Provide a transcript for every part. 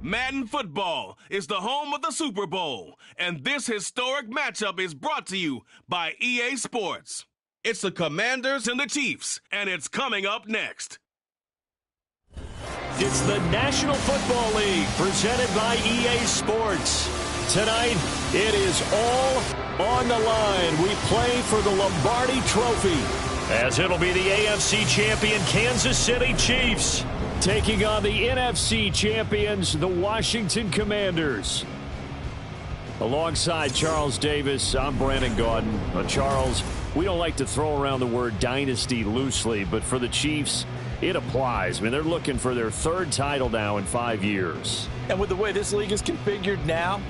Madden Football is the home of the Super Bowl, and this historic matchup is brought to you by EA Sports. It's the Commanders and the Chiefs, and it's coming up next. It's the National Football League presented by EA Sports. Tonight, it is all on the line. We play for the Lombardi Trophy, as it'll be the AFC champion Kansas City Chiefs taking on the NFC champions, the Washington Commanders. Alongside Charles Davis, I'm Brandon Gaudin. Charles, we don't like to throw around the word dynasty loosely, but for the Chiefs, it applies. I mean, they're looking for their third title now in 5 years. And with the way this league is configured now,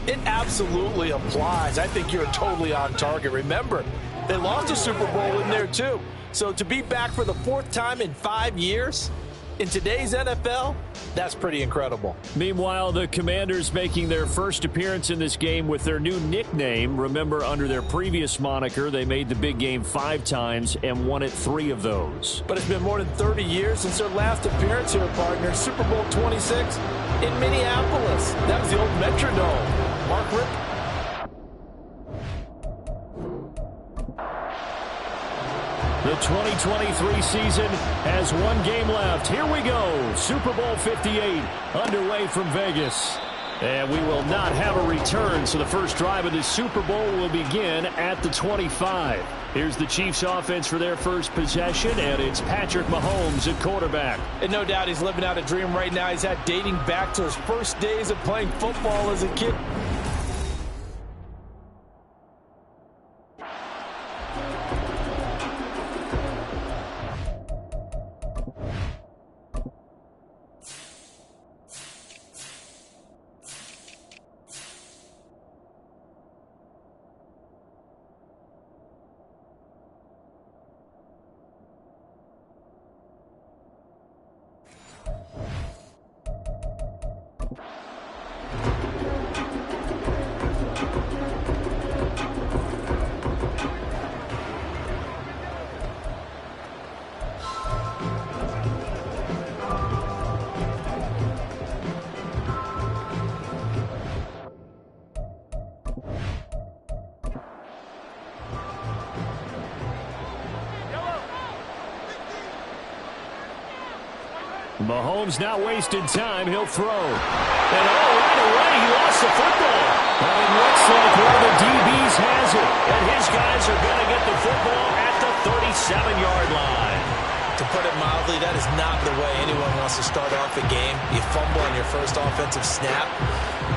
it absolutely applies. I think you're totally on target. Remember, they lost a Super Bowl in there too. So to be back for the fourth time in 5 years in today's NFL, that's pretty incredible. Meanwhile, the Commanders making their first appearance in this game with their new nickname. Remember, under their previous moniker, they made the big game 5 times and won it 3 of those. But it's been more than 30 years since their last appearance here, partner. Super Bowl 26 in Minneapolis. That was the old Metrodome. Mark Ripp. The 2023 season has 1 game left. Here we go. Super Bowl 58 underway from Vegas. And we will not have a return, so the first drive of the Super Bowl will begin at the 25. Here's the Chiefs offense for their first possession, and it's Patrick Mahomes at quarterback. And no doubt he's living out a dream right now. He's had dating back to his first days of playing football as a kid. Mahomes not wasting time. He'll throw. And right away, he lost the football. And it looks like one of the DBs has it. And his guys are going to get the football at the 37-yard line. To put it mildly, that is not the way anyone wants to start off a game. You fumble on your first offensive snap.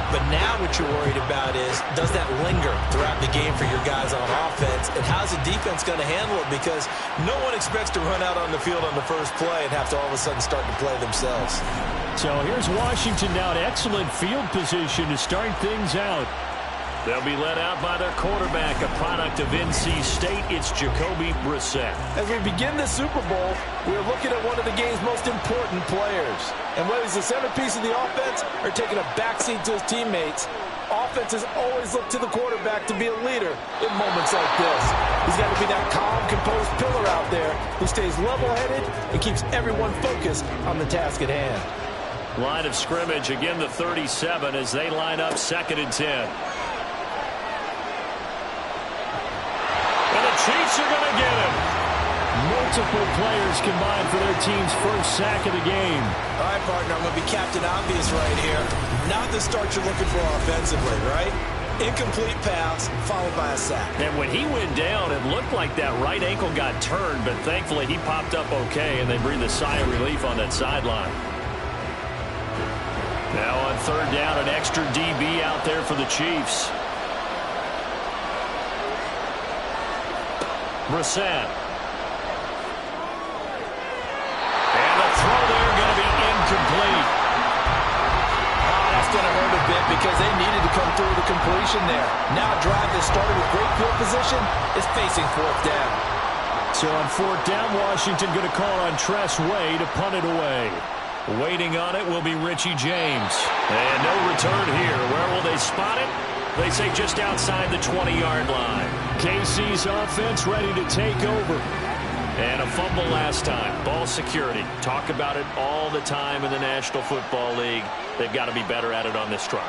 But now what you're worried about is, does that linger throughout the game for your guys on offense? And how's the defense going to handle it? Because no one expects to run out on the field on the first play and have to all of a sudden start to play themselves. So here's Washington now in excellent field position to start things out. They'll be led out by their quarterback, a product of NC State. It's Jacoby Brissett. As we begin the Super Bowl, we're looking at one of the game's most important players. And whether he's the centerpiece of the offense or taking a backseat to his teammates, offenses always look to the quarterback to be a leader in moments like this. He's got to be that calm, composed pillar out there who stays level-headed and keeps everyone focused on the task at hand. Line of scrimmage, again the 37 as they line up 2nd and 10. Chiefs are going to get him. Multiple players combined for their team's first sack of the game. All right, partner, I'm going to be Captain Obvious right here. Not the start you're looking for offensively, right? Incomplete pass, followed by a sack. And when he went down, it looked like that right ankle got turned, but thankfully he popped up okay, and they breathed a sigh of relief on that sideline. Now on 3rd down, an extra DB out there for the Chiefs. Brissett. And the throw there going to be incomplete. Oh, that's going to hurt a bit because they needed to come through the completion there. Now a drive that started with great field position is facing 4th down. So on 4th down, Washington going to call on Tress Way to punt it away. Waiting on it will be Richie James. And no return here. Where will they spot it? They say just outside the 20-yard line. KC's offense ready to take over. And a fumble last time. Ball security. Talk about it all the time in the National Football League. They've got to be better at it on this drive.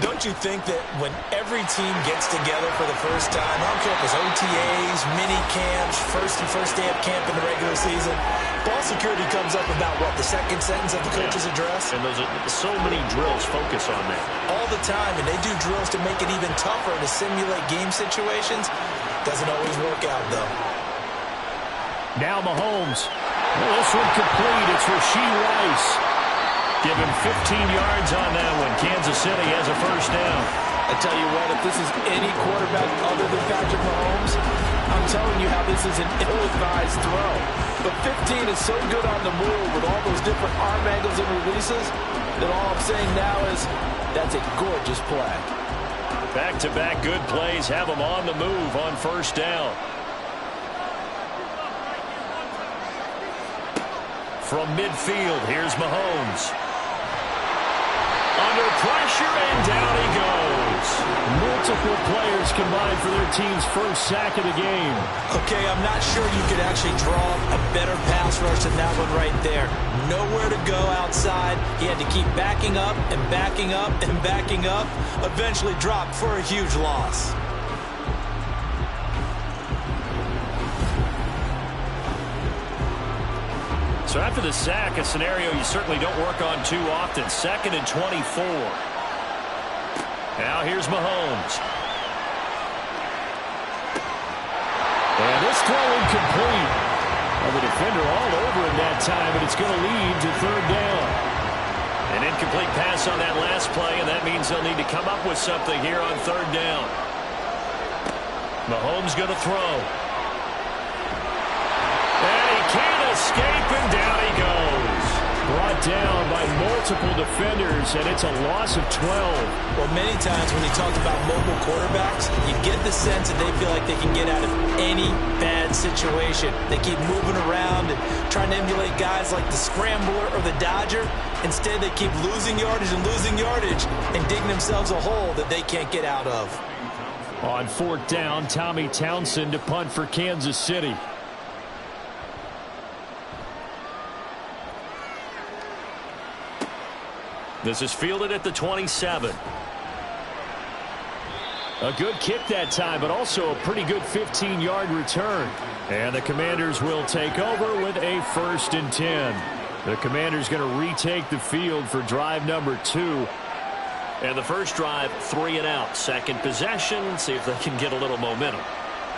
Don't you think that when every team gets together for the first time, I don't care if it's OTAs, mini camps, first day of camp in the regular season, ball security comes up about, what, the second sentence of the coach's address? And those are so many drills focus on that. All the time, and they do drills to make it even tougher to simulate game situations. Doesn't always work out, though. Now Mahomes. This one complete. It's Rashee Rice. Give him 15 yards on that one. Kansas City has a first down. I tell you what, if this is any quarterback other than Patrick Mahomes, I'm telling you how this is an ill-advised throw. But 15 is so good on the move with all those different arm angles and releases that all I'm saying now is that's a gorgeous play. Back-to-back good plays have him on the move on first down. From midfield, here's Mahomes. Under pressure, and down he goes. Multiple players combined for their team's first sack of the game. Okay, I'm not sure you could actually draw a better pass rush than that one right there. Nowhere to go outside. He had to keep backing up and backing up and backing up. Eventually dropped for a huge loss. So after the sack, a scenario you certainly don't work on too often. 2nd and 24. Now here's Mahomes. And this throw incomplete. Well, the defender all over him that time, but it's going to lead to third down. An incomplete pass on that last play, and that means they'll need to come up with something here on third down. Mahomes going to throw. And he can't escape, and down he goes. Brought down by multiple defenders, and it's a loss of 12. Well, many times when you talk about mobile quarterbacks, you get the sense that they feel like they can get out of any bad situation. They keep moving around and trying to emulate guys like the Scrambler or the Dodger. Instead, they keep losing yardage and digging themselves a hole that they can't get out of. On fourth down, Tommy Townsend to punt for Kansas City. This is fielded at the 27. A good kick that time, but also a pretty good 15-yard return. And the Commanders will take over with a 1st and 10. The Commanders going to retake the field for drive number 2. And the first drive, 3 and out. Second possession, see if they can get a little momentum.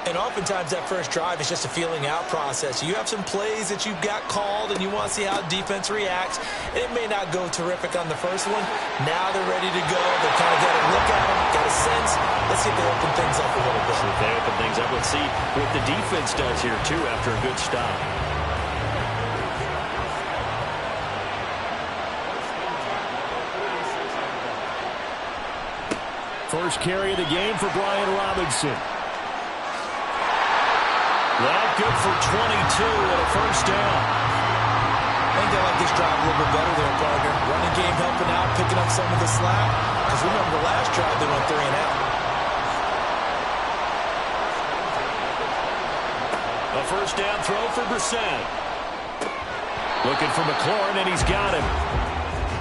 And oftentimes that first drive is just a feeling out process. You have some plays that you've got called and you want to see how defense reacts. And it may not go terrific on the first one. Now they're ready to go. They've kind of got a look at them, got a sense. Let's see if they open things up a little bit. See if they open things up. Let's see what the defense does here, too, after a good stop. First carry of the game for Brian Robinson. That good for 22 and a first down. I think they like this drive a little bit better there, partner. Running game helping out, picking up some of the slack. Because remember the last drive, they went 3 and out. A first down throw for Brissett. Looking for McLaurin, and he's got him.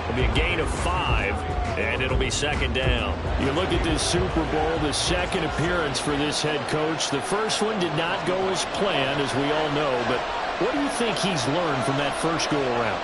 It'll be a gain of 5, and it'll be 2nd down. You look at this Super Bowl, the second appearance for this head coach. The first one did not go as planned, as we all know, but what do you think he's learned from that first go-around?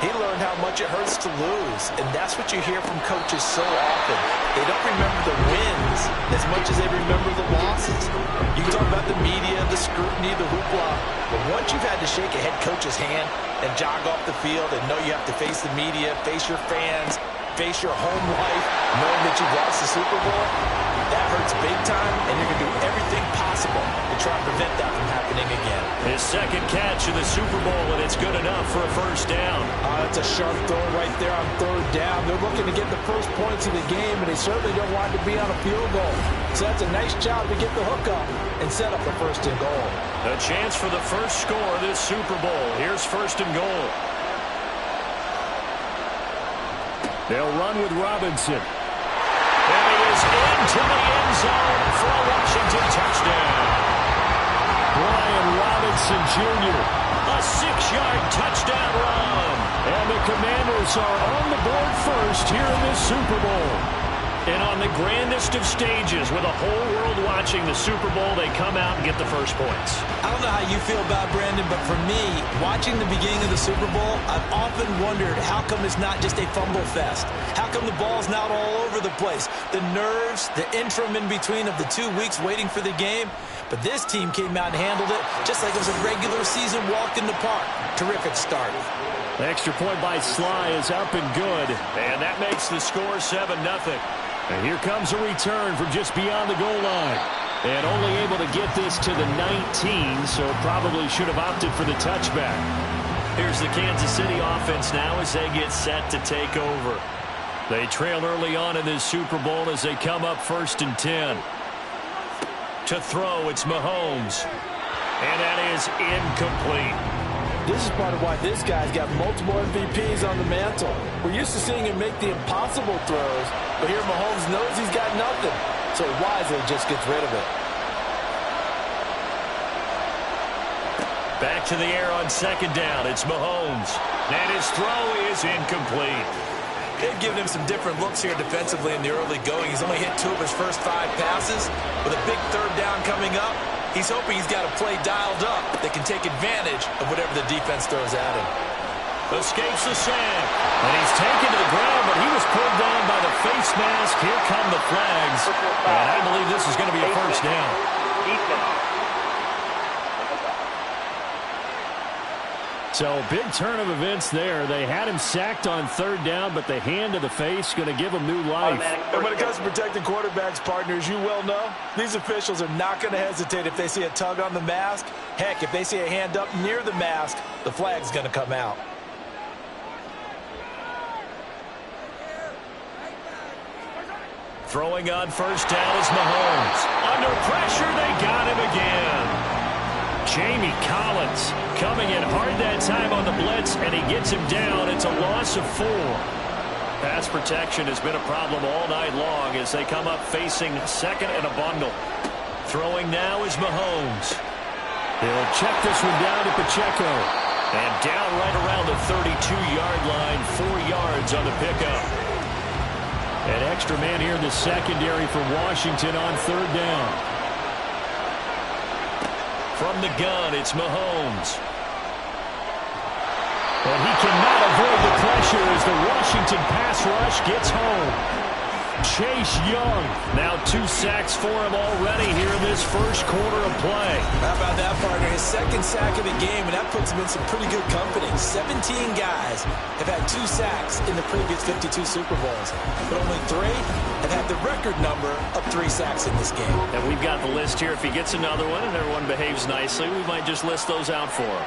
He learned how much it hurts to lose, and that's what you hear from coaches so often. They don't remember the wins as much as they remember the losses. You can talk about the media, the scrutiny, the hoopla, but once you've had to shake a head coach's hand and jog off the field and know you have to face the media, face your fans, face your home life, knowing that you've lost the Super Bowl, that hurts big time, and you're going to do everything possible to try and prevent that from happening again. His second catch of the Super Bowl, and it's good enough for a first down. That's a sharp throw right there on third down. They're looking to get the first points of the game, and they certainly don't want to be on a field goal. So that's a nice job to get the hook up and set up the 1st and goal. A chance for the first score of this Super Bowl. Here's 1st and goal. They'll run with Robinson. And he is into the end zone for a Washington touchdown. Brian Robinson Robinson Jr. A 6-yard touchdown run. And the Commanders are on the board first here in this Super Bowl. And on the grandest of stages, with a whole world watching the Super Bowl, they come out and get the first points. I don't know how you feel about Brandon, but for me, watching the beginning of the Super Bowl, I've often wondered how come it's not just a fumble fest? How come the ball's not all over the place? The nerves, the interim in between of the 2 weeks waiting for the game. But this team came out and handled it just like it was a regular season walk in the park. Terrific start. The extra point by Sly is up and good. And that makes the score 7-0. And here comes a return from just beyond the goal line. And only able to get this to the 19, so probably should have opted for the touchback. Here's the Kansas City offense now as they get set to take over. They trail early on in this Super Bowl as they come up 1st and 10. To throw, it's Mahomes. And that is incomplete. This is part of why this guy's got multiple MVPs on the mantle. We're used to seeing him make the impossible throws, but here Mahomes knows he's got nothing, so he wisely just gets rid of it. Back to the air on 2nd down. It's Mahomes. And his throw is incomplete. They've given him some different looks here defensively in the early going. He's only hit 2 of his first 5 passes. With a big 3rd down coming up, he's hoping he's got a play dialed up that can take advantage of whatever the defense throws at him. Escapes the sack. And he's taken to the ground, but he was pulled down by the face mask. Here come the flags. And I believe this is going to be a 1st down. So, big turn of events there. They had him sacked on 3rd down, but the hand to the face going to give him new life. And when it comes to protecting quarterbacks, partners, you well know, these officials are not going to hesitate if they see a tug on the mask. Heck, if they see a hand up near the mask, the flag's going to come out. Throwing on 1st down is Mahomes. Under pressure, they got him again. Jamie Collins coming in hard that time on the blitz, and he gets him down. It's a loss of 4. Pass protection has been a problem all night long as they come up facing 2nd and a bundle. Throwing now is Mahomes. He'll check this one down to Pacheco. And down right around the 32-yard line, 4 yards on the pickup. An extra man here in the secondary for Washington on 3rd down. From the gun, it's Mahomes. And he cannot avoid the pressure as the Washington pass rush gets home. Chase Young, now 2 sacks for him already here in this 1st quarter of play. How about that, partner? His 2nd sack of the game, and that puts him in some pretty good company. 17 guys have had 2 sacks in the previous 52 Super Bowls, but only 3 have had the record number of 3 sacks in this game. And we've got the list here. If he gets another one and everyone behaves nicely, we might just list those out for him.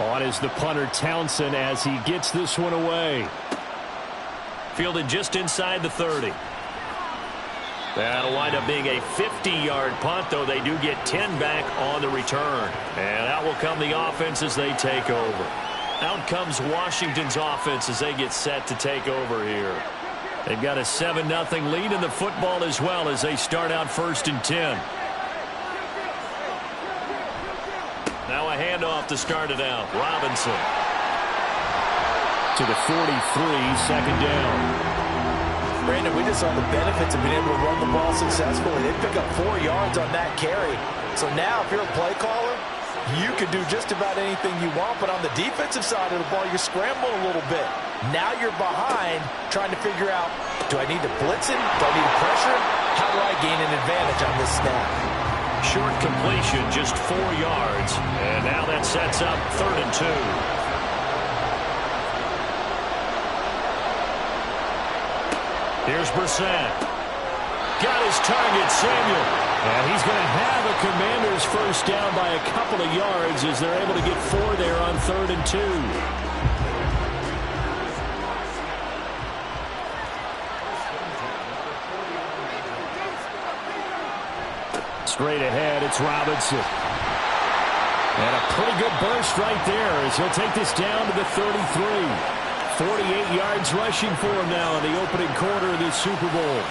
On is the punter Townsend as he gets this one away. Fielded just inside the 30. That'll wind up being a 50-yard punt, though they do get 10 back on the return. And out will come the offense as they take over. Out comes Washington's offense as they get set to take over here. They've got a 7-0 lead in the football as well as they start out 1st and 10. Now a handoff to start it out. Robinson. To the 43, 2nd down. Brandon, we just saw the benefits of being able to run the ball successfully. They pick up 4 yards on that carry. So now if you're a play caller, you can do just about anything you want. But on the defensive side of the ball, you're scrambling a little bit. Now you're behind trying to figure out, do I need to blitz him? Do I need to pressure him? How do I gain an advantage on this snap? Short completion, just 4 yards. And now that sets up 3rd and 2. Here's Brissett. Got his target, Samuel. And he's going to have a Commanders 1st down by a couple of yards as they're able to get 4 there on 3rd and 2. Straight ahead, it's Robinson. And a pretty good burst right there as he'll take this down to the 33. 48 yards rushing for him now in the opening quarter of this Super Bowl.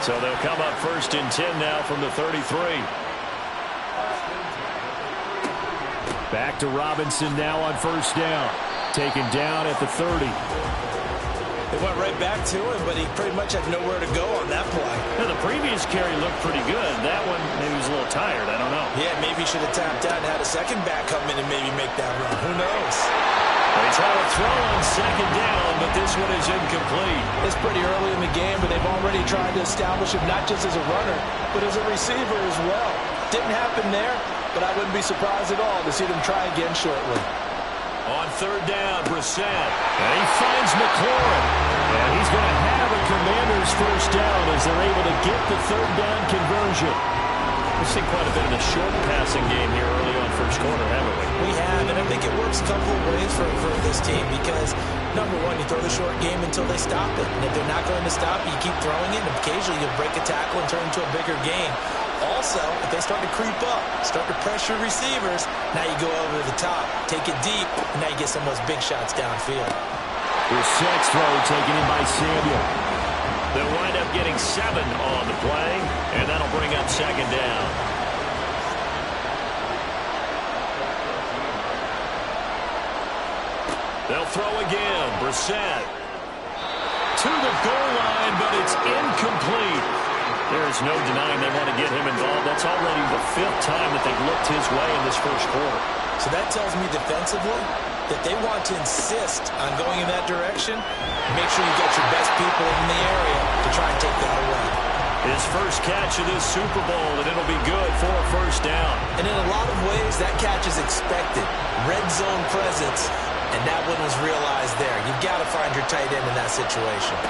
So they'll come up 1st and 10 now from the 33. Back to Robinson now on first down. Taken down at the 30. It went right back to him, but he pretty much had nowhere to go on that play. Yeah, the previous carry looked pretty good. That one, maybe he was a little tired. I don't know. Yeah, maybe he should have tapped out and had a second back come in and maybe make that run. Who knows? They try to throw on second down, but this one is incomplete. It's pretty early in the game, but they've already tried to establish him not just as a runner, but as a receiver as well. Didn't happen there, but I wouldn't be surprised at all to see them try again shortly. On third down, Brissett. And he finds McLaurin. And he's going to have a Commanders first down as they're able to get the third down conversion. We've seen quite a bit of the short passing game here early on first quarter, haven't we? We have, and I think it works a couple of ways for this team because, number one, you throw the short game until they stop it. And if they're not going to stop it, you keep throwing it, and occasionally you'll break a tackle and turn into a bigger game. Also, if they start to creep up, start to pressure receivers, now you go over the top, take it deep, and now you get some of those big shots downfield. Brissett's throw taken in by Samuel. They'll wind up getting 7 on the play, and that'll bring up second down. They'll throw again. Brissett to the goal line, but it's incomplete. There's no denying they want to get him involved. That's already the 5th time that they've looked his way in this first quarter. So that tells me defensively that they want to insist on going in that direction. Make sure you get your best people in the area to try and take that away. His first catch of this Super Bowl, and it'll be good for a first down. And in a lot of ways, that catch is expected. Red zone presence, and that one was realized there. You've got to find your tight end in that situation.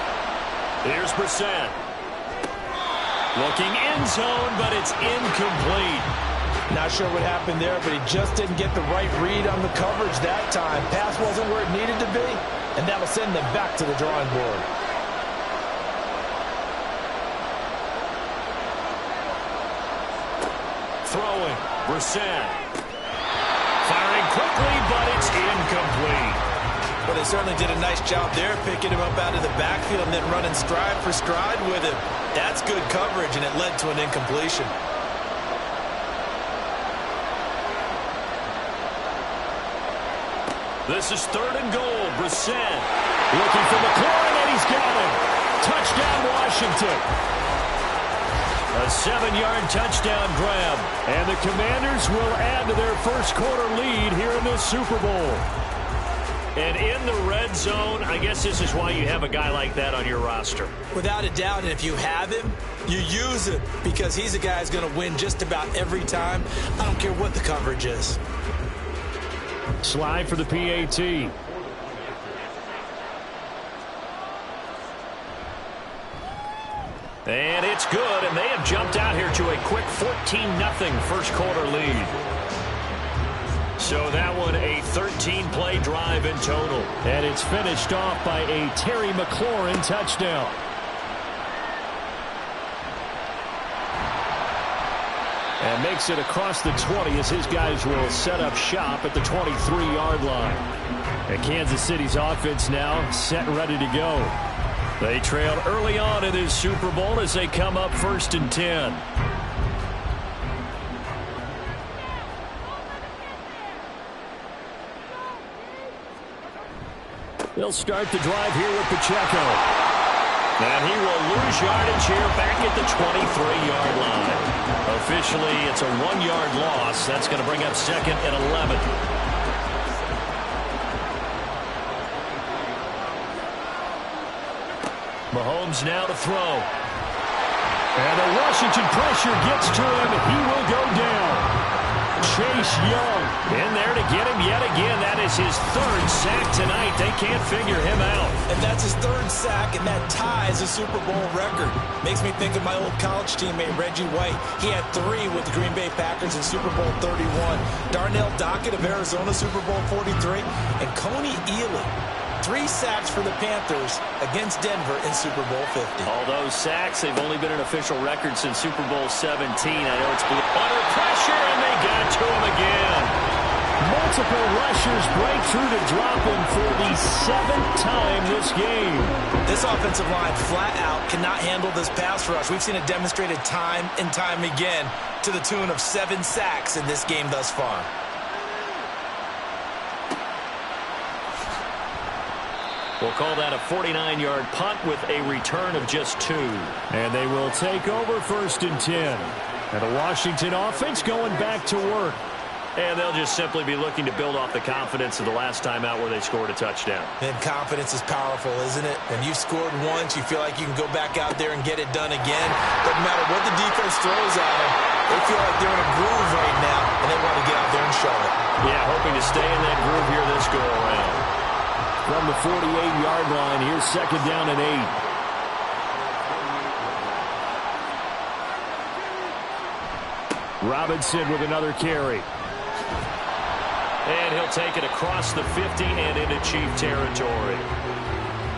Here's Brissett. Looking end zone, but it's incomplete. Not sure what happened there, but he just didn't get the right read on the coverage that time. Pass wasn't where it needed to be, and that'll send them back to the drawing board. Throwing, Brissett. Firing quickly, but it's incomplete. Well, they certainly did a nice job there, picking him up out of the backfield and then running stride for stride with him. That's good coverage, and it led to an incompletion. This is 3rd and goal. Brissett looking for McLaurin, and he's got him. Touchdown, Washington. A 7-yard touchdown grab. And the Commanders will add to their first quarter lead here in this Super Bowl. And in the red zone, I guess this is why you have a guy like that on your roster. Without a doubt, and if you have him, you use him because he's a guy who's going to win just about every time. I don't care what the coverage is. Slide for the PAT. And it's good, and they have jumped out here to a quick 14-0 first quarter lead. So that one a 13-play drive in total. And it's finished off by a Terry McLaurin touchdown. And makes it across the 20 as his guys will set up shop at the 23-yard line. And Kansas City's offense now set and ready to go. They trailed early on in this Super Bowl as they come up 1st and 10. They'll start the drive here with Pacheco. And he will lose yardage here back at the 23-yard line. Officially, it's a 1-yard loss. That's going to bring up 2nd and 11. Mahomes now to throw. And the Washington pressure gets to him. He will go down. Chase Young in there to get him yet again. That is his 3rd sack tonight. They can't figure him out. And that's his 3rd sack, and that ties a Super Bowl record. Makes me think of my old college teammate, Reggie White. He had 3 with the Green Bay Packers in Super Bowl 31. Darnell Dockett of Arizona, Super Bowl 43. And Coney Ealy, 3 sacks for the Panthers against Denver in Super Bowl 50. All those sacks, they've only been an official record since Super Bowl 17. I know it's been under pressure, and they got to him again. Multiple rushers break through to drop him for the 7th time this game. This offensive line flat out cannot handle this pass rush. We've seen it demonstrated time and time again to the tune of 7 sacks in this game thus far. We'll call that a 49-yard punt with a return of just 2. And they will take over 1st and 10. And the Washington offense going back to work. And they'll just simply be looking to build off the confidence of the last time out where they scored a touchdown. And confidence is powerful, isn't it? When you've scored once, you feel like you can go back out there and get it done again. Doesn't matter what the defense throws at them. They feel like they're in a groove right now, and they want to get out there and show it. Yeah, hoping to stay in that groove here this go-around. From the 48-yard line, here's 2nd down and 8. Robinson with another carry. And he'll take it across the 50 and into Chief territory.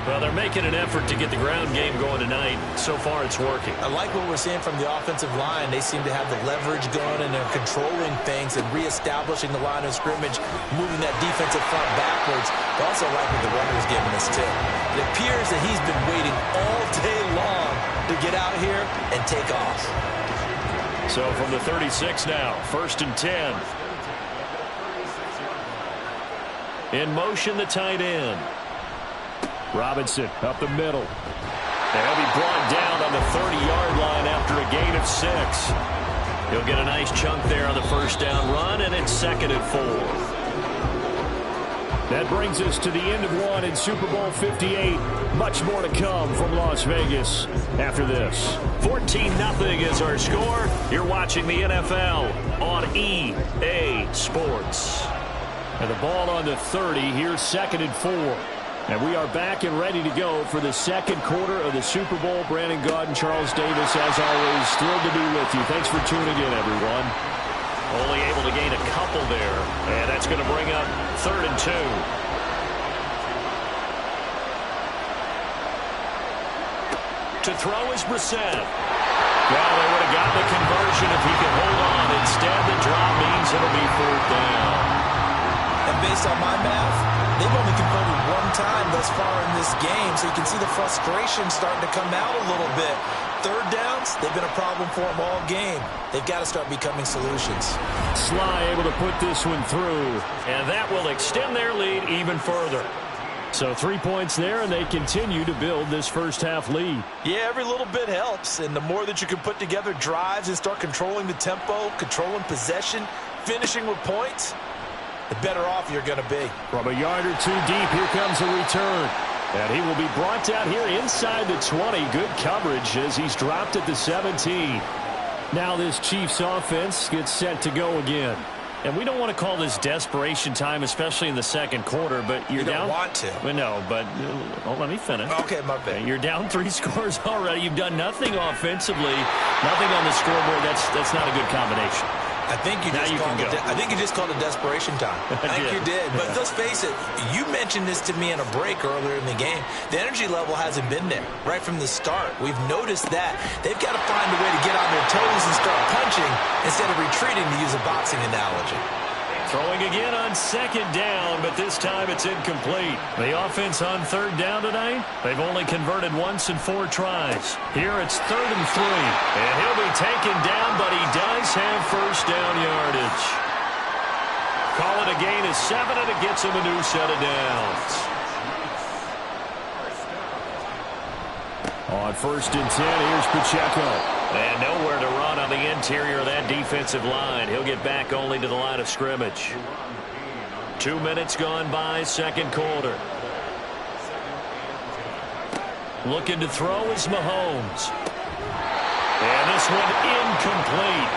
Well, they're making an effort to get the ground game going tonight. So far, it's working. I like what we're seeing from the offensive line. They seem to have the leverage going, and they're controlling things and reestablishing the line of scrimmage, moving that defensive front backwards. I also like what the runner's giving us, too. It appears that he's been waiting all day long to get out here and take off. So from the 36 now, 1st and 10. In motion, the tight end. Robinson up the middle. And he'll be brought down on the 30-yard line after a gain of 6. He'll get a nice chunk there on the 1st down run, and it's 2nd and 4. That brings us to the end of 1 in Super Bowl 58. Much more to come from Las Vegas after this. 14-0 is our score. You're watching the NFL on EA Sports. And the ball on the 30. Here's 2nd and 4. And we are back and ready to go for the 2nd quarter of the Super Bowl. Brandon Gaudin, Charles Davis, as always, thrilled to be with you. Thanks for tuning in, everyone. Only able to gain a couple there. And that's going to bring up 3rd and 2. To throw is Brissett. Well, they would have gotten the conversion if he could hold on. Instead, the drop means it'll be 4th down. And based on my math, they've only converted 1 time thus far in this game, so you can see the frustration starting to come out a little bit. 3rd downs, they've been a problem for them all game. They've got to start becoming solutions. Sly able to put this one through, and that will extend their lead even further. So 3 points there, and they continue to build this first-half lead. Yeah, every little bit helps, and the more that you can put together drives and start controlling the tempo, controlling possession, finishing with points, the better off you're going to be. From a yard or 2 deep, here comes a return. And he will be brought down here inside the 20. Good coverage as he's dropped at the 17. Now this Chiefs offense gets set to go again. And we don't want to call this desperation time, especially in the 2nd quarter, but you're down. You don't want to. Well, no, but let me finish. Okay, my bad. You're down 3 scores already. You've done nothing offensively, nothing on the scoreboard. That's not a good combination. I think you just called it desperation time. I think you did. But let's face it, you mentioned this to me in a break earlier in the game. The energy level hasn't been there right from the start. We've noticed that. They've got to find a way to get on their toes and start punching instead of retreating, to use a boxing analogy. Throwing again on 2nd down, but this time it's incomplete. The offense on 3rd down tonight, they've only converted once in 4 tries. Here it's 3rd and 3. And he'll be taken down, but he does have 1st down yardage. Call it a gain of 7, and it gets him a new set of downs. On 1st and 10, here's Pacheco. And nowhere to run on the interior of that defensive line. He'll get back only to the line of scrimmage. 2 minutes gone by, 2nd quarter. Looking to throw is Mahomes. And this one incomplete.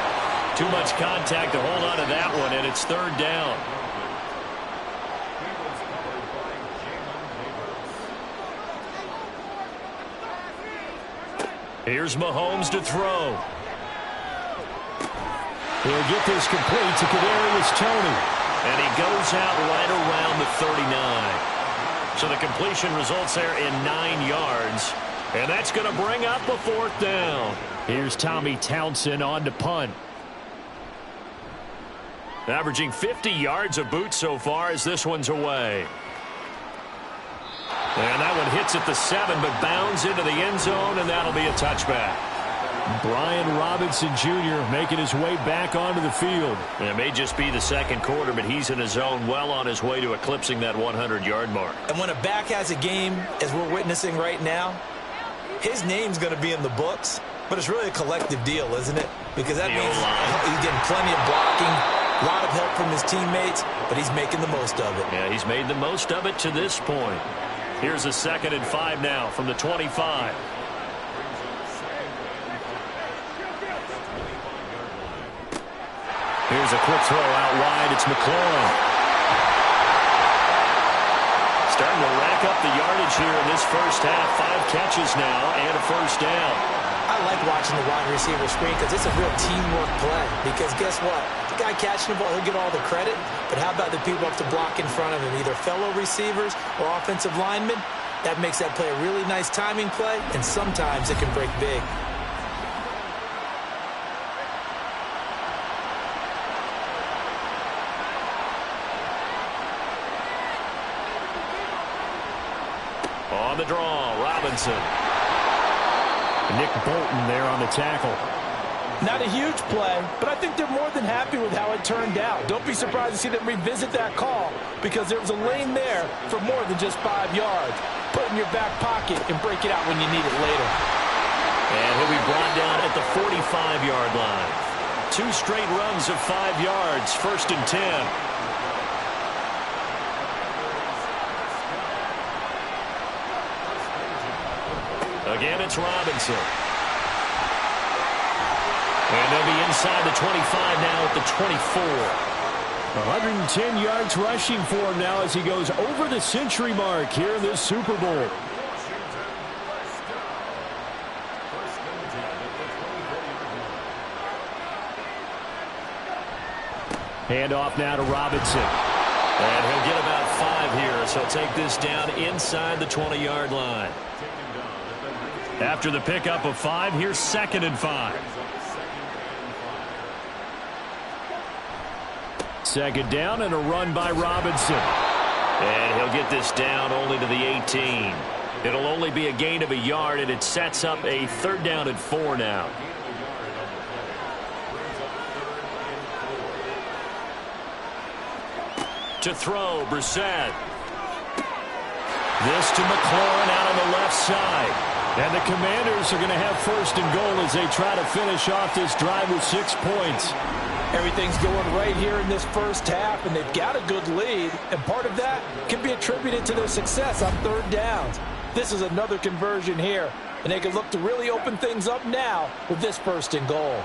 Too much contact to hold on to that one, and it's 3rd down. Here's Mahomes to throw. He'll get this complete to Kadarius Toney. And he goes out right around the 39. So the completion results there in 9 yards. And that's going to bring up a 4th down. Here's Tommy Townsend on to punt. Averaging 50 yards a boot so far as this one's away. And that one hits at the 7, but bounds into the end zone, and that'll be a touchback. Brian Robinson Jr. making his way back onto the field. It may just be the second quarter, but he's in his zone, well on his way to eclipsing that 100-yard mark. And when a back has a game, as we're witnessing right now, his name's going to be in the books, but it's really a collective deal, isn't it? Because that means he's getting plenty of blocking, a lot of help from his teammates, but he's making the most of it. Yeah, he's made the most of it to this point. Here's a 2nd and 5 now from the 25. Here's a quick throw out wide. It's McLaurin. Starting to rack up the yardage here in this first half. 5 catches now and a first down. I like watching the wide receiver screen because it's a real teamwork play. Because guess what? The guy catching the ball, he'll get all the credit. But how about the people up to block in front of him, either fellow receivers or offensive linemen? That makes that play a really nice timing play, and sometimes it can break big. On the draw, Robinson. Nick Bolton there on the tackle. Not a huge play, but I think they're more than happy with how it turned out. Don't be surprised to see them revisit that call because there was a lane there for more than just 5 yards. Put it in your back pocket and break it out when you need it later. And he'll be brought down at the 45-yard line. 2 straight runs of 5 yards, 1st and 10. Again, it's Robinson. And they'll be inside the 25 now at the 24. 110 yards rushing for him now as he goes over the century mark here in this Super Bowl. Handoff now to Robinson. And he'll get about 5 here, so he'll take this down inside the 20-yard line. After the pickup of 5, here's 2nd and 5. 2nd down and a run by Robinson. And he'll get this down only to the 18. It'll only be a gain of a yard, and it sets up a 3rd down and 4 now. To throw, Brissett. This to McLaurin out on the left side. And the Commanders are going to have 1st and goal as they try to finish off this drive with 6 points. Everything's going right here in this first half, and they've got a good lead. And part of that can be attributed to their success on 3rd downs. This is another conversion here, and they can look to really open things up now with this 1st and goal.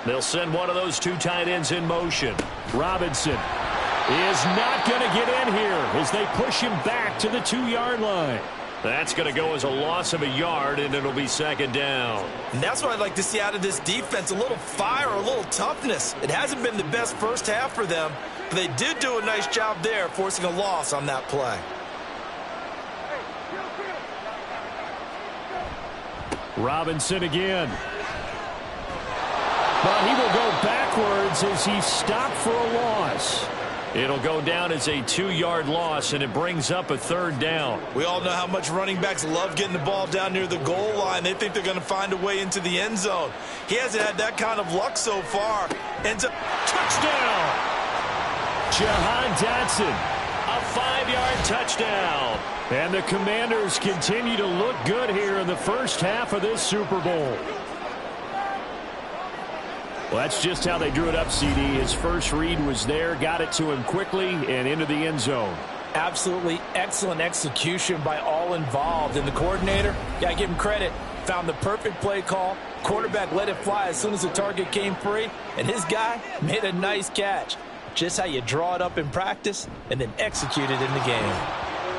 They'll send one of those 2 tight ends in motion. Robinson is not going to get in here as they push him back to the 2-yard line. That's going to go as a loss of a yard, and it'll be 2nd down. And that's what I'd like to see out of this defense, a little fire, a little toughness. It hasn't been the best first half for them, but they did do a nice job there, forcing a loss on that play. Robinson again. But he will go backwards as he's stopped for a loss. It'll go down as a 2-yard loss, and it brings up a 3rd down. We all know how much running backs love getting the ball down near the goal line. They think they're going to find a way into the end zone. He hasn't had that kind of luck so far. Ends up touchdown. Jahan Dotson. A 5-yard touchdown. And the Commanders continue to look good here in the first half of this Super Bowl. Well, that's just how they drew it up, CD. His first read was there, got it to him quickly, and into the end zone. Absolutely excellent execution by all involved. And the coordinator, got to give him credit, found the perfect play call. Quarterback let it fly as soon as the target came free, and his guy made a nice catch. Just how you draw it up in practice and then execute it in the game.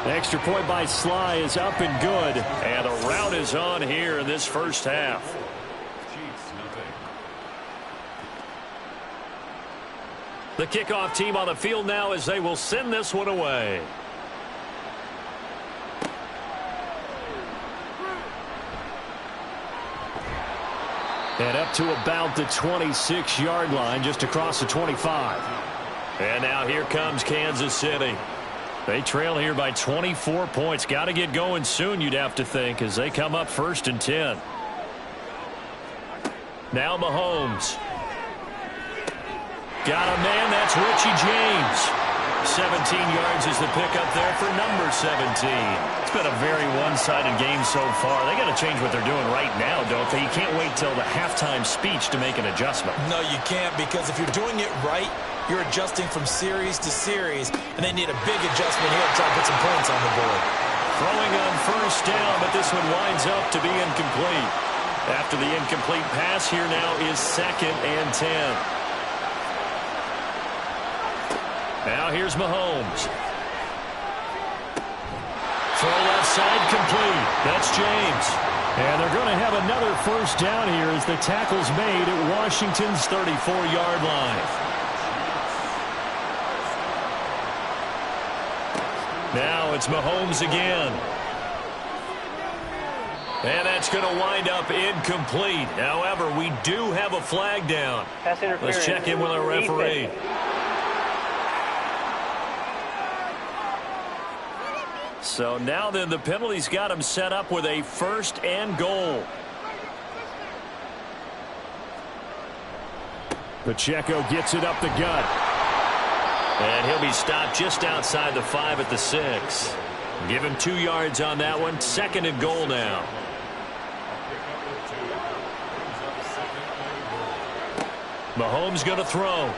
Extra point by Sly is up and good. And the route is on here in this first half. The kickoff team on the field now as they will send this one away. And up to about the 26-yard line, just across the 25. And now here comes Kansas City. They trail here by 24 points. Got to get going soon, you'd have to think, as they come up 1st and 10. Now Mahomes. Got a man, that's Richie James. 17 yards is the pickup there for number 17. It's been a very one-sided game so far. They got to change what they're doing right now, don't they? You can't wait till the halftime speech to make an adjustment. No, you can't, because if you're doing it right, you're adjusting from series to series, and they need a big adjustment here to try to put some points on the board. Throwing on first down, but this one winds up to be incomplete. After the incomplete pass, here now is 2nd and 10. Now here's Mahomes. Throw left side complete. That's James. And they're going to have another first down here as the tackle's made at Washington's 34-yard line. Now it's Mahomes again. And that's going to wind up incomplete. However, we do have a flag down. Let's check in with our referee. So now then, the penalty's got him set up with a 1st and goal. Pacheco gets it up the gut. And he'll be stopped just outside the 5 at the 6. Give him 2 yards on that one. 2nd and goal now. Mahomes going to throw.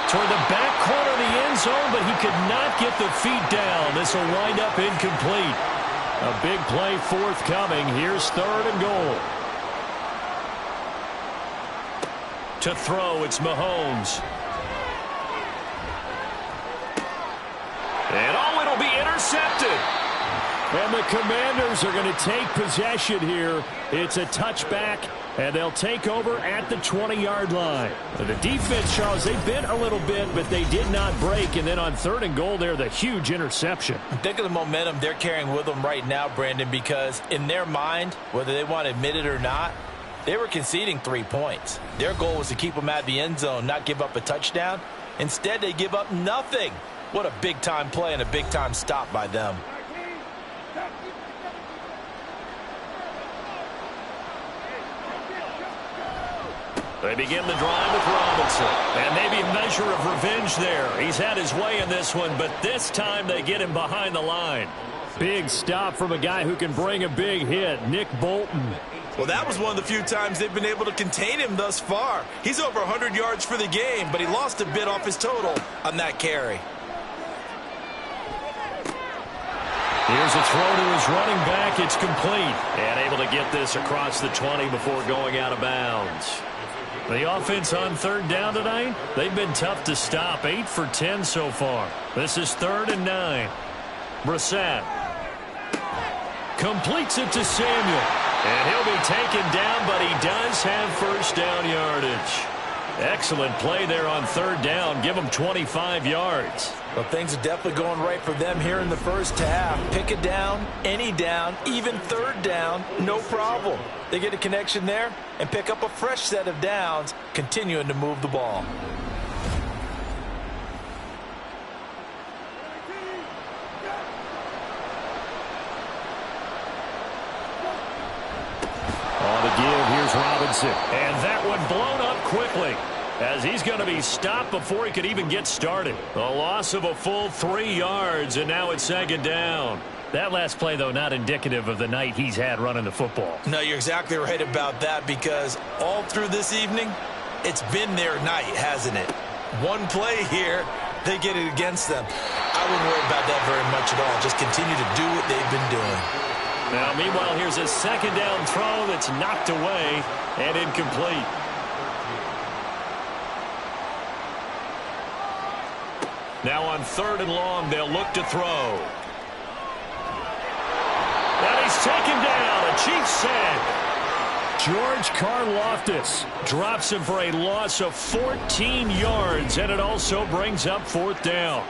Toward the back corner of the end zone, but he could not get the feet down. This will wind up incomplete. A big play forthcoming. Here's 3rd and goal. To throw, it's Mahomes. And oh, it'll be intercepted. And the Commanders are going to take possession here. It's a touchback, and they'll take over at the 20-yard line. The defense, Charles, they bit a little bit, but they did not break. And then on 3rd and goal there, the huge interception. Think of the momentum they're carrying with them right now, Brandon, because in their mind, whether they want to admit it or not, they were conceding 3 points. Their goal was to keep them out of the end zone, not give up a touchdown. Instead, they give up nothing. What a big-time play and a big-time stop by them. They begin the drive with Robinson. And maybe a measure of revenge there. He's had his way in this one, but this time they get him behind the line. Big stop from a guy who can bring a big hit, Nick Bolton. Well, that was one of the few times they've been able to contain him thus far. He's over 100 yards for the game, but he lost a bit off his total on that carry. Here's a throw to his running back. It's complete. And able to get this across the 20 before going out of bounds. The offense on 3rd down tonight, they've been tough to stop. 8 for 10 so far. This is 3rd and 9. Brissett completes it to Samuel. And he'll be taken down, but he does have first down yardage. Excellent play there on 3rd down. Give him 25 yards. Well, things are definitely going right for them here in the first half. Pick a down, any down, even 3rd down, no problem. They get a connection there and pick up a fresh set of downs, continuing to move the ball. On the give, here's Robinson. And that one blown up quickly, as he's going to be stopped before he could even get started. A loss of a full 3 yards, and now it's 2nd down. That last play, though, not indicative of the night he's had running the football. No, you're exactly right about that, because all through this evening, it's been their night, hasn't it? One play here, they get it against them. I wouldn't worry about that very much at all. Just continue to do what they've been doing. Now, meanwhile, here's a 2nd down throw that's knocked away and incomplete. Now on 3rd and long, they'll look to throw. And he's taken down. A Chiefs sack. George Karlaftis drops him for a loss of 14 yards, and it also brings up 4th down.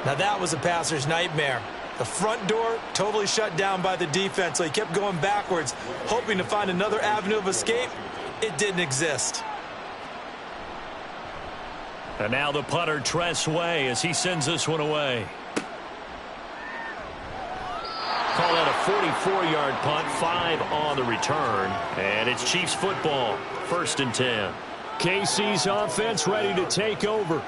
Now that was a passer's nightmare. The front door totally shut down by the defense, so he kept going backwards, hoping to find another avenue of escape. It didn't exist. And now the punter, Tress Way, as he sends this one away. call that a 44-yard punt, 5 on the return. And it's Chiefs football, 1st and 10. KC's offense ready to take over.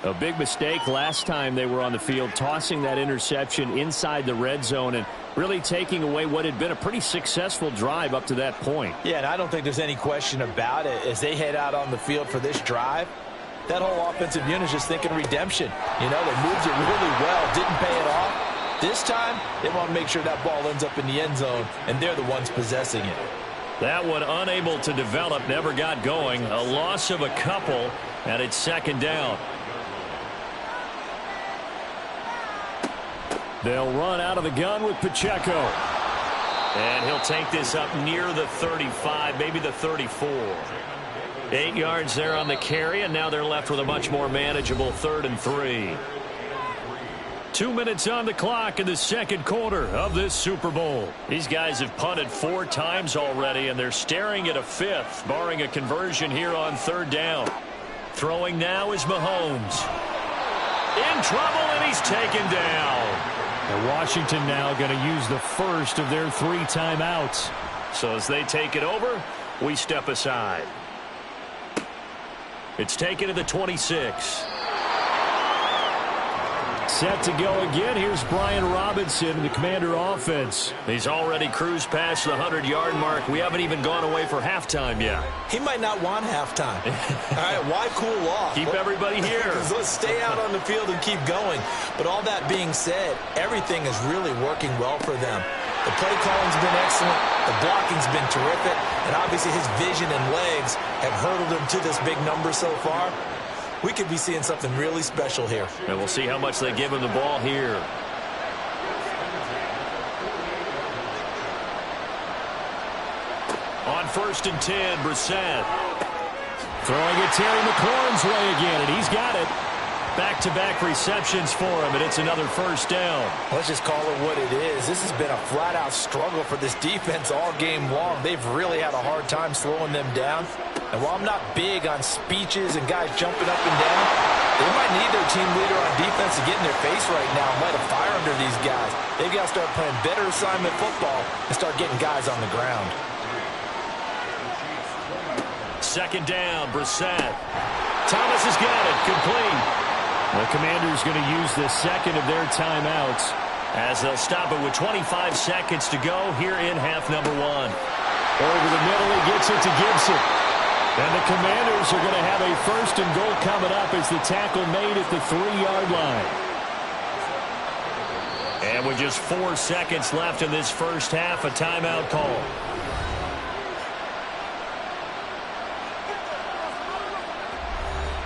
A big mistake last time they were on the field, tossing that interception inside the red zone and really taking away what had been a pretty successful drive up to that point. Yeah, and I don't think there's any question about it. As they head out on the field for this drive, that whole offensive unit is just thinking redemption. You know, they moved it really well, didn't pay it off. This time, they want to make sure that ball ends up in the end zone, and they're the ones possessing it. That one unable to develop, never got going. A loss of a couple, and it's 2nd down. They'll run out of the gun with Pacheco. And he'll take this up near the 35, maybe the 34. 8 yards there on the carry, and now they're left with a much more manageable 3rd and 3. 2 minutes on the clock in the 2nd quarter of this Super Bowl. These guys have punted 4 times already, and they're staring at a 5th, barring a conversion here on 3rd down. Throwing now is Mahomes. In trouble, and he's taken down. And Washington now going to use the first of their 3 timeouts. So as they take it over, we step aside. It's taken to the 26. Set to go again. Here's Brian Robinson, the Commander offense. He's already cruised past the 100-yard mark. We haven't even gone away for halftime yet. He might not want halftime. All right, why cool off? Keep everybody here. Let's stay out on the field and keep going. But all that being said, everything is really working well for them. The play calling's been excellent. The blocking's been terrific. And obviously his vision and legs have hurdled him to this big number so far. We could be seeing something really special here. And we'll see how much they give him the ball here. On 1st and 10, Brissett. Throwing it Terry McLaurin's way again, and he's got it. Back-to-back receptions for him, and it's another 1st down. Let's just call it what it is. This has been a flat-out struggle for this defense all game long. They've really had a hard time slowing them down. And while I'm not big on speeches and guys jumping up and down, they might need their team leader on defense to get in their face right now and light a fire under these guys. They've got to start playing better assignment football and start getting guys on the ground. 2nd down, Brissett. Thomas has got it, complete. The Commanders going to use the 2nd of their timeouts as they'll stop it with 25 seconds to go here in half number 1. Over the middle, he gets it to Gibson. And the Commanders are going to have a 1st and goal coming up as the tackle made at the 3-yard line. And with just 4 seconds left in this first half, a timeout call.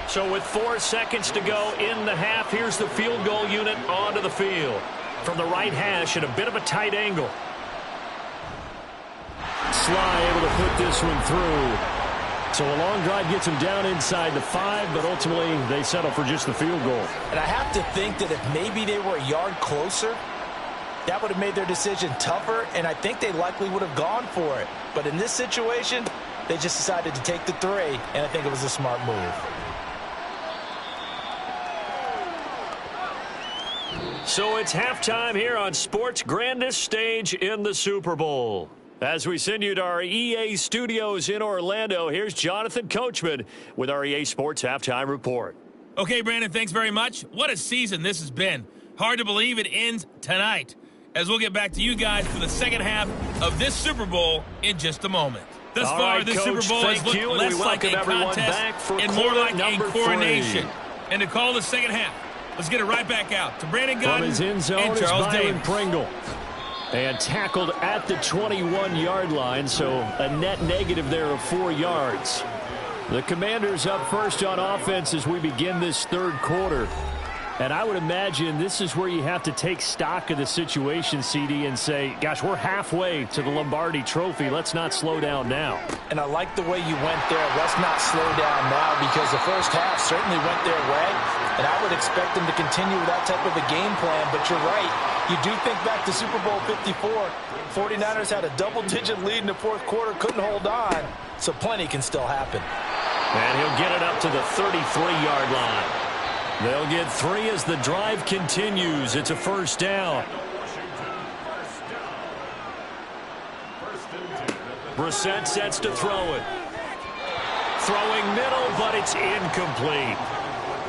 So with 4 seconds to go in the half, here's the field goal unit onto the field. From the right hash at a bit of a tight angle. Sly able to put this one through. So a long drive gets him down inside the 5, but ultimately they settle for just the field goal. And I have to think that if maybe they were a yard closer, that would have made their decision tougher, and I think they likely would have gone for it. But in this situation, they just decided to take the 3, and I think it was a smart move. So it's halftime here on sports' grandest stage in the Super Bowl. As we send you to our EA studios in Orlando, here's Jonathan Coachman with our EA Sports Halftime Report. Okay, Brandon, thanks very much. What a season this has been. Hard to believe it ends tonight, as we'll get back to you guys for the second half of this Super Bowl in just a moment. Thus All far, right, this Coach, Super Bowl has looked less like a contest and more like a coronation. And to call the second half, let's get it right back out to Brandon Gunn from his end zone and Charles Davis. Pringle. And tackled at the 21-yard line, so a net negative there of 4 yards. The Commanders up first on offense as we begin this 3rd quarter. And I would imagine this is where you have to take stock of the situation, CD, and say, gosh, we're halfway to the Lombardi Trophy. Let's not slow down now. And I like the way you went there. Let's not slow down now, because the first half certainly went their way. And I would expect them to continue with that type of a game plan. But you're right. You do think back to Super Bowl 54. 49ers had a double-digit lead in the 4th quarter, couldn't hold on. So plenty can still happen. And he'll get it up to the 33-yard line. They'll get 3 as the drive continues. It's a 1st down. Brissett sets to throw it. Throwing middle, but it's incomplete.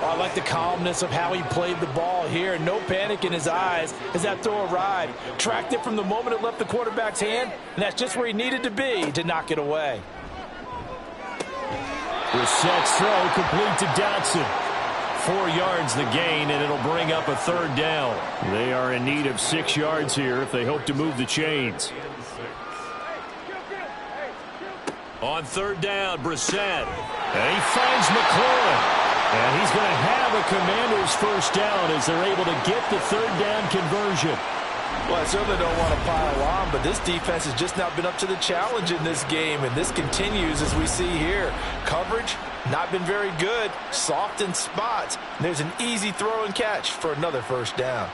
I like the calmness of how he played the ball here. No panic in his eyes as that throw arrived. Tracked it from the moment it left the quarterback's hand, and that's just where he needed to be to knock it away. Brissett's throw complete to Dotson. 4 yards the gain, and it'll bring up a third down. They are in need of 6 yards here if they hope to move the chains. On third down, Brissett. And he finds McLaurin. And he's going to have a Commanders first down as they're able to get the third down conversion. Well, I certainly don't want to pile on, but this defense has just not been up to the challenge in this game, and this continues as we see here. Coverage, not been very good, soft in spots. And there's an easy throw and catch for another first down.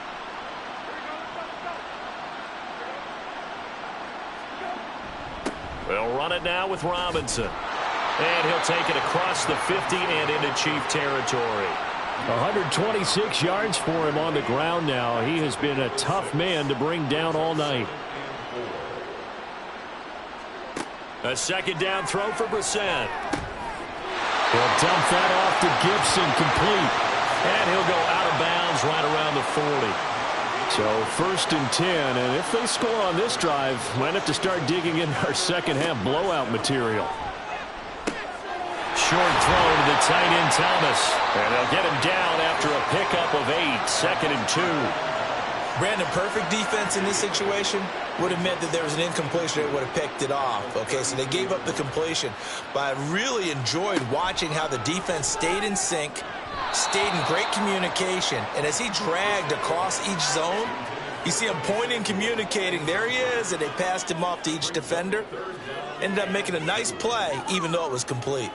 They'll run it now with Robinson. And he'll take it across the 50 and into Chief territory. 126 yards for him on the ground now. He has been a tough man to bring down all night. A second down throw for Brissett. He'll dump that off to Gibson, complete. And he'll go out of bounds right around the 40. So 1st and 10, and if they score on this drive, might have to start digging in our second half blowout material. Short throw to the tight end Thomas. And they'll get him down after a pickup of 8, 2nd and 2. Brandon, perfect defense in this situation would have meant that there was an incompletion that would have picked it off. Okay, so they gave up the completion. But I really enjoyed watching how the defense stayed in sync, stayed in great communication. And as he dragged across each zone, you see him pointing, communicating. There he is, and they passed him off to each defender. Ended up making a nice play, even though it was complete.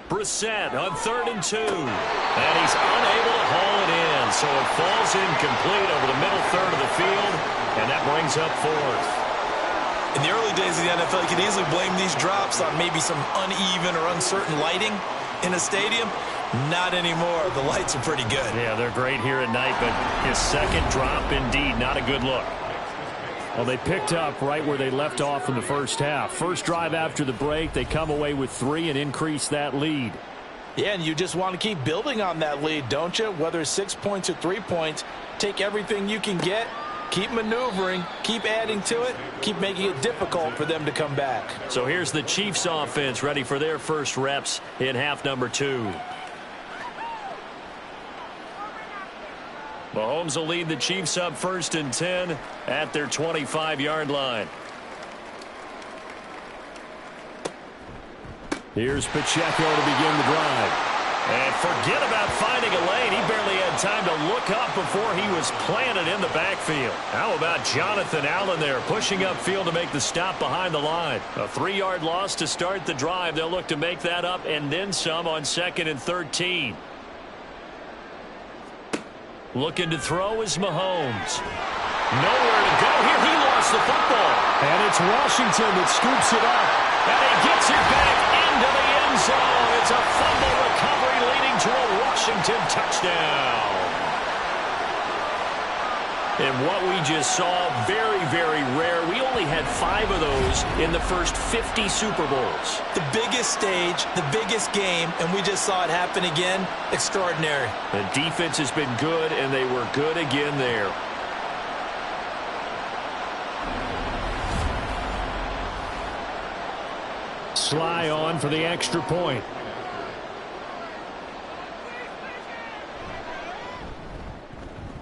Brissett on 3rd and 2. And he's unable to haul it in. So it falls incomplete over the middle third of the field. And that brings up 4th. In the early days of the NFL, you could easily blame these drops on maybe some uneven or uncertain lighting in a stadium. Not anymore. The lights are pretty good. Yeah, they're great here at night, but his second drop, indeed, not a good look. Well, they picked up right where they left off in the first half. First drive after the break, they come away with 3 and increase that lead. Yeah, and you just want to keep building on that lead, don't you? Whether it's 6 points or 3 points, take everything you can get, keep maneuvering, keep adding to it, keep making it difficult for them to come back. So here's the Chiefs offense ready for their first reps in half number 2. Mahomes will lead the Chiefs up 1st and 10 at their 25-yard line. Here's Pacheco to begin the drive. And forget about finding a lane. He barely had time to look up before he was planted in the backfield. How about Jonathan Allen there pushing upfield to make the stop behind the line? A 3-yard loss to start the drive. They'll look to make that up and then some on 2nd and 13. Looking to throw is Mahomes. Nowhere to go here. He lost the football. And it's Washington that scoops it up. And he gets it back into the end zone. It's a fumble recovery leading to a Washington touchdown. And what we just saw, very, very rare. We only had 5 of those in the first 50 Super Bowls. The biggest stage, the biggest game, and we just saw it happen again. Extraordinary. The defense has been good, and they were good again there. Sly on for the extra point.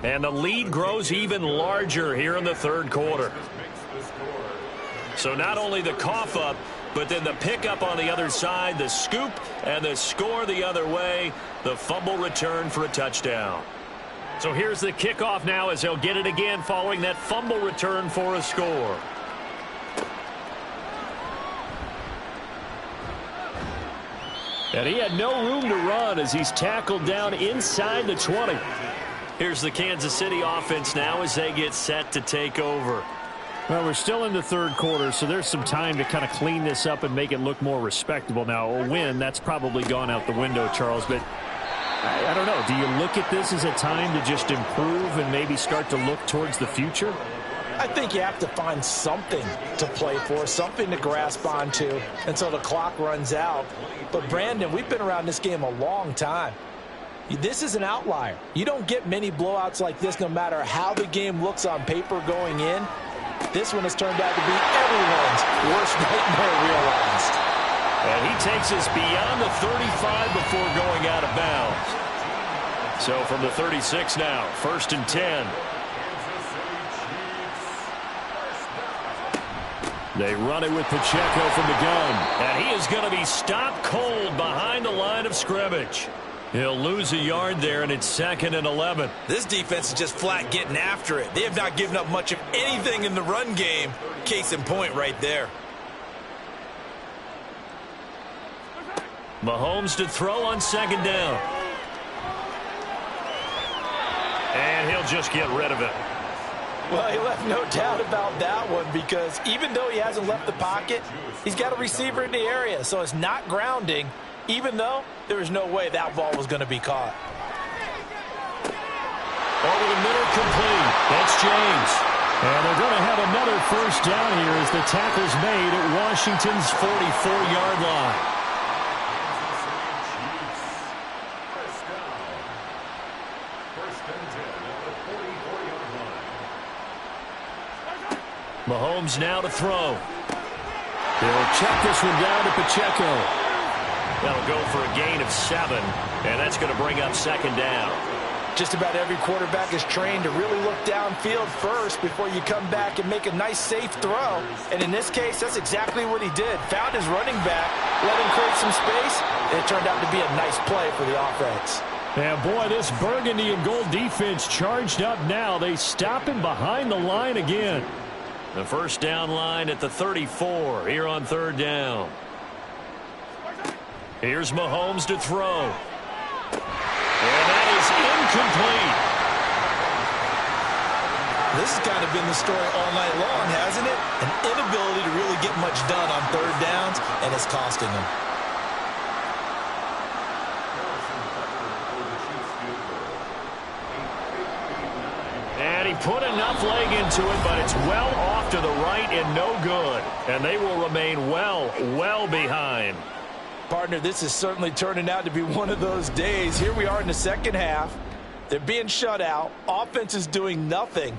And the lead grows even larger here in the third quarter. So not only the cough up, but then the pickup on the other side, the scoop, and the score the other way, the fumble return for a touchdown. So here's the kickoff now as they'll get it again following that fumble return for a score. And he had no room to run as he's tackled down inside the 20. Here's the Kansas City offense now as they get set to take over. Well, we're still in the third quarter, so there's some time to kind of clean this up and make it look more respectable. Now, a win, that's probably gone out the window, Charles, but I don't know. Do you look at this as a time to just improve and maybe start to look towards the future? I think you have to find something to play for, something to grasp onto until the clock runs out. But, Brandon, we've been around this game a long time. This is an outlier. You don't get many blowouts like this no matter how the game looks on paper going in. This one has turned out to be everyone's worst nightmare realized. And he takes us beyond the 35 before going out of bounds. So from the 36 now, 1st and 10. They run it with Pacheco from the gun. And he is going to be stopped cold behind the line of scrimmage. He'll lose a yard there, and it's 2nd and 11. This defense is just flat getting after it. They have not given up much of anything in the run game. Case in point right there. Mahomes to throw on 2nd down. And he'll just get rid of it. Well, he left no doubt about that one because even though he hasn't left the pocket, he's got a receiver in the area, so it's not grounding, even though there was no way that ball was going to be caught. Over the middle, complete. That's James. And they're going to have another 1st down here as the tackle's made at Washington's 44-yard line. Mahomes now to throw. They'll check this one down to Pacheco. That'll go for a gain of 7, and that's going to bring up 2nd down. Just about every quarterback is trained to really look downfield first before you come back and make a nice, safe throw. And in this case, that's exactly what he did. Found his running back, let him create some space, and it turned out to be a nice play for the offense. And boy, this burgundy and gold defense charged up now. They stop him behind the line again. The 1st down line at the 34 here on 3rd down. Here's Mahomes to throw. And that is incomplete. This has kind of been the story all night long, hasn't it? An inability to really get much done on 3rd downs, and it's costing them. And he put enough leg into it, but it's well off to the right and no good. And they will remain well behind. Partner, this is certainly turning out to be one of those days. Here we are in the 2nd half. They're being shut out. Offense is doing nothing.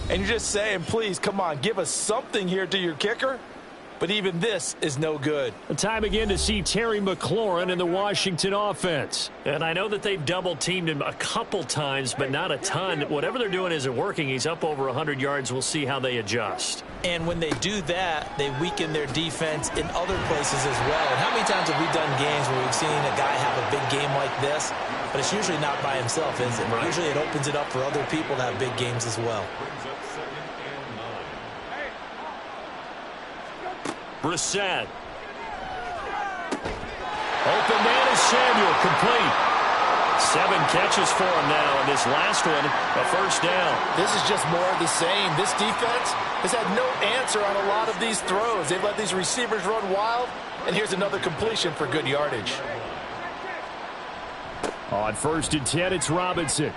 And you're just saying, please, come on, give us something here to your kicker. But even this is no good. Time again to see Terry McLaurin in the Washington offense. And I know that they've double-teamed him a couple times, but not a ton. Whatever they're doing isn't working. He's up over 100 yards. We'll see how they adjust. And when they do that, they weaken their defense in other places as well. And how many times have we done games where we've seen a guy have a big game like this? But it's usually not by himself, is it? Right. Usually it opens it up for other people to have big games as well. Brissett. Open man is Samuel, complete. 7 catches for him now, and this last one, a 1st down. This is just more of the same. This defense has had no answer on a lot of these throws. They've let these receivers run wild, and here's another completion for good yardage. On 1st and 10, it's Robinson.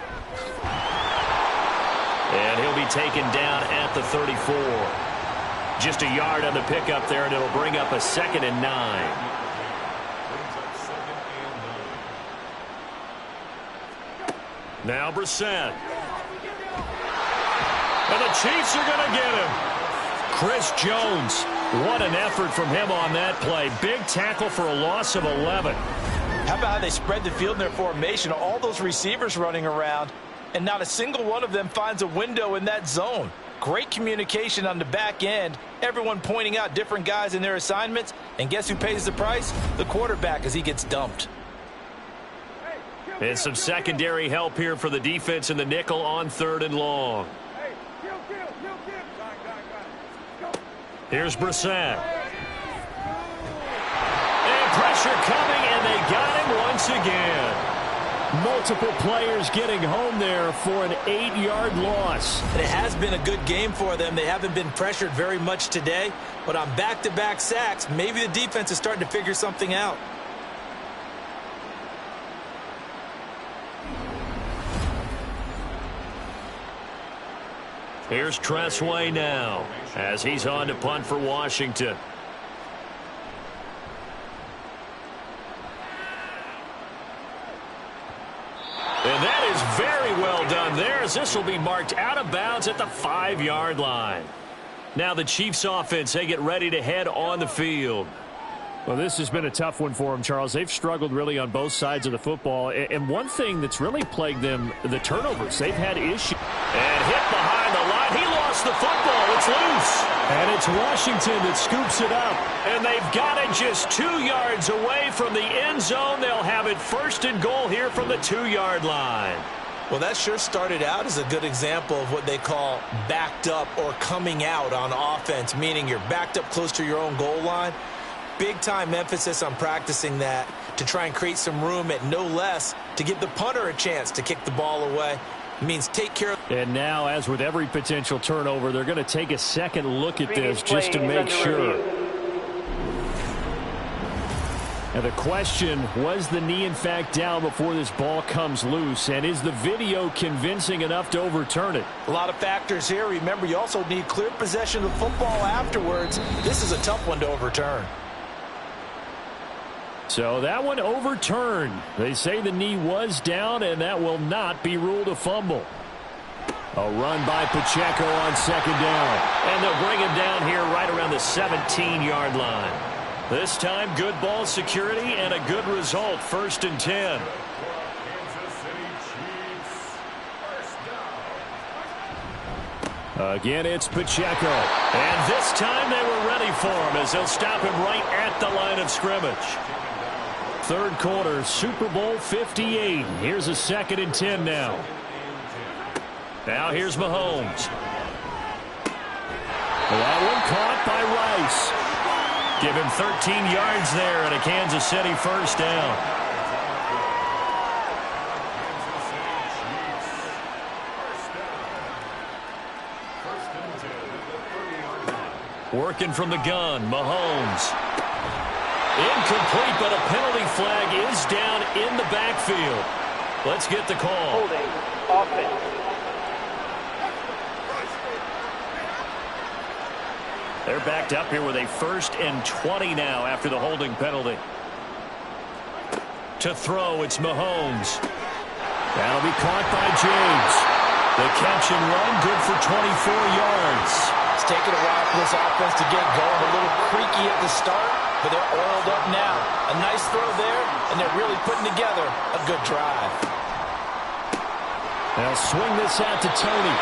And he'll be taken down at the 34. Just a yard on the pickup there, and it'll bring up a 2nd and 9. Now Brissett. And the Chiefs are going to get him. Chris Jones. What an effort from him on that play. Big tackle for a loss of 11. How about how they spread the field in their formation? All those receivers running around, and not a single one of them finds a window in that zone. Great communication on the back end. Everyone pointing out different guys in their assignments. And guess who pays the price? The quarterback as he gets dumped. And some secondary help here for the defense in the nickel on 3rd and long. Here's Brissett. And pressure coming, and they got him once again. Multiple players getting home there for an 8-yard loss. And it has been a good game for them. They haven't been pressured very much today, but on back-to-back sacks, maybe the defense is starting to figure something out. Here's Tressway now as he's on to punt for Washington. And that is very well done there, as this will be marked out of bounds at the 5-yard line. Now the Chiefs offense, they get ready to head on the field. Well, this has been a tough one for them, Charles. They've struggled really on both sides of the football. And one thing that's really plagued them, the turnovers. They've had issues. And hit behind the line. He lost the football. It's loose. And it's Washington that scoops it up. And they've got it just 2 yards away from the end zone. They'll have it 1st and goal here from the 2-yard line. Well, that sure started out as a good example of what they call backed up or coming out on offense, meaning you're backed up close to your own goal line. Big-time emphasis on practicing that to try and create some room at no less to give the punter a chance to kick the ball away. It means take care of. And now, as with every potential turnover, they're going to take a second look at this just to make sure. Now the question, was the knee in fact down before this ball comes loose? And is the video convincing enough to overturn it? A lot of factors here. Remember, you also need clear possession of the football afterwards. This is a tough one to overturn. So that one overturned. They say the knee was down, and that will not be ruled a fumble. A run by Pacheco on 2nd down. And they'll bring him down here right around the 17-yard line. This time, good ball security and a good result, 1st and 10. Again, it's Pacheco. And this time they were ready for him as they'll stop him right at the line of scrimmage. 3rd quarter, Super Bowl 58. Here's a 2nd and 10 now. Now here's Mahomes. That one caught by Rice. Give him 13 yards there and a Kansas City 1st down. Working from the gun, Mahomes. Incomplete, but a penalty flag is down in the backfield. Let's get the call. Holding, offense. They're backed up here with a 1st and 20 now after the holding penalty. To throw, it's Mahomes. That'll be caught by James. The catch and run, good for 24 yards. It's taken a while for this offense to get going. A little creaky at the start, but they're oiled up now. A nice throw there, and they're really putting together a good drive. They'll swing this out to Tony.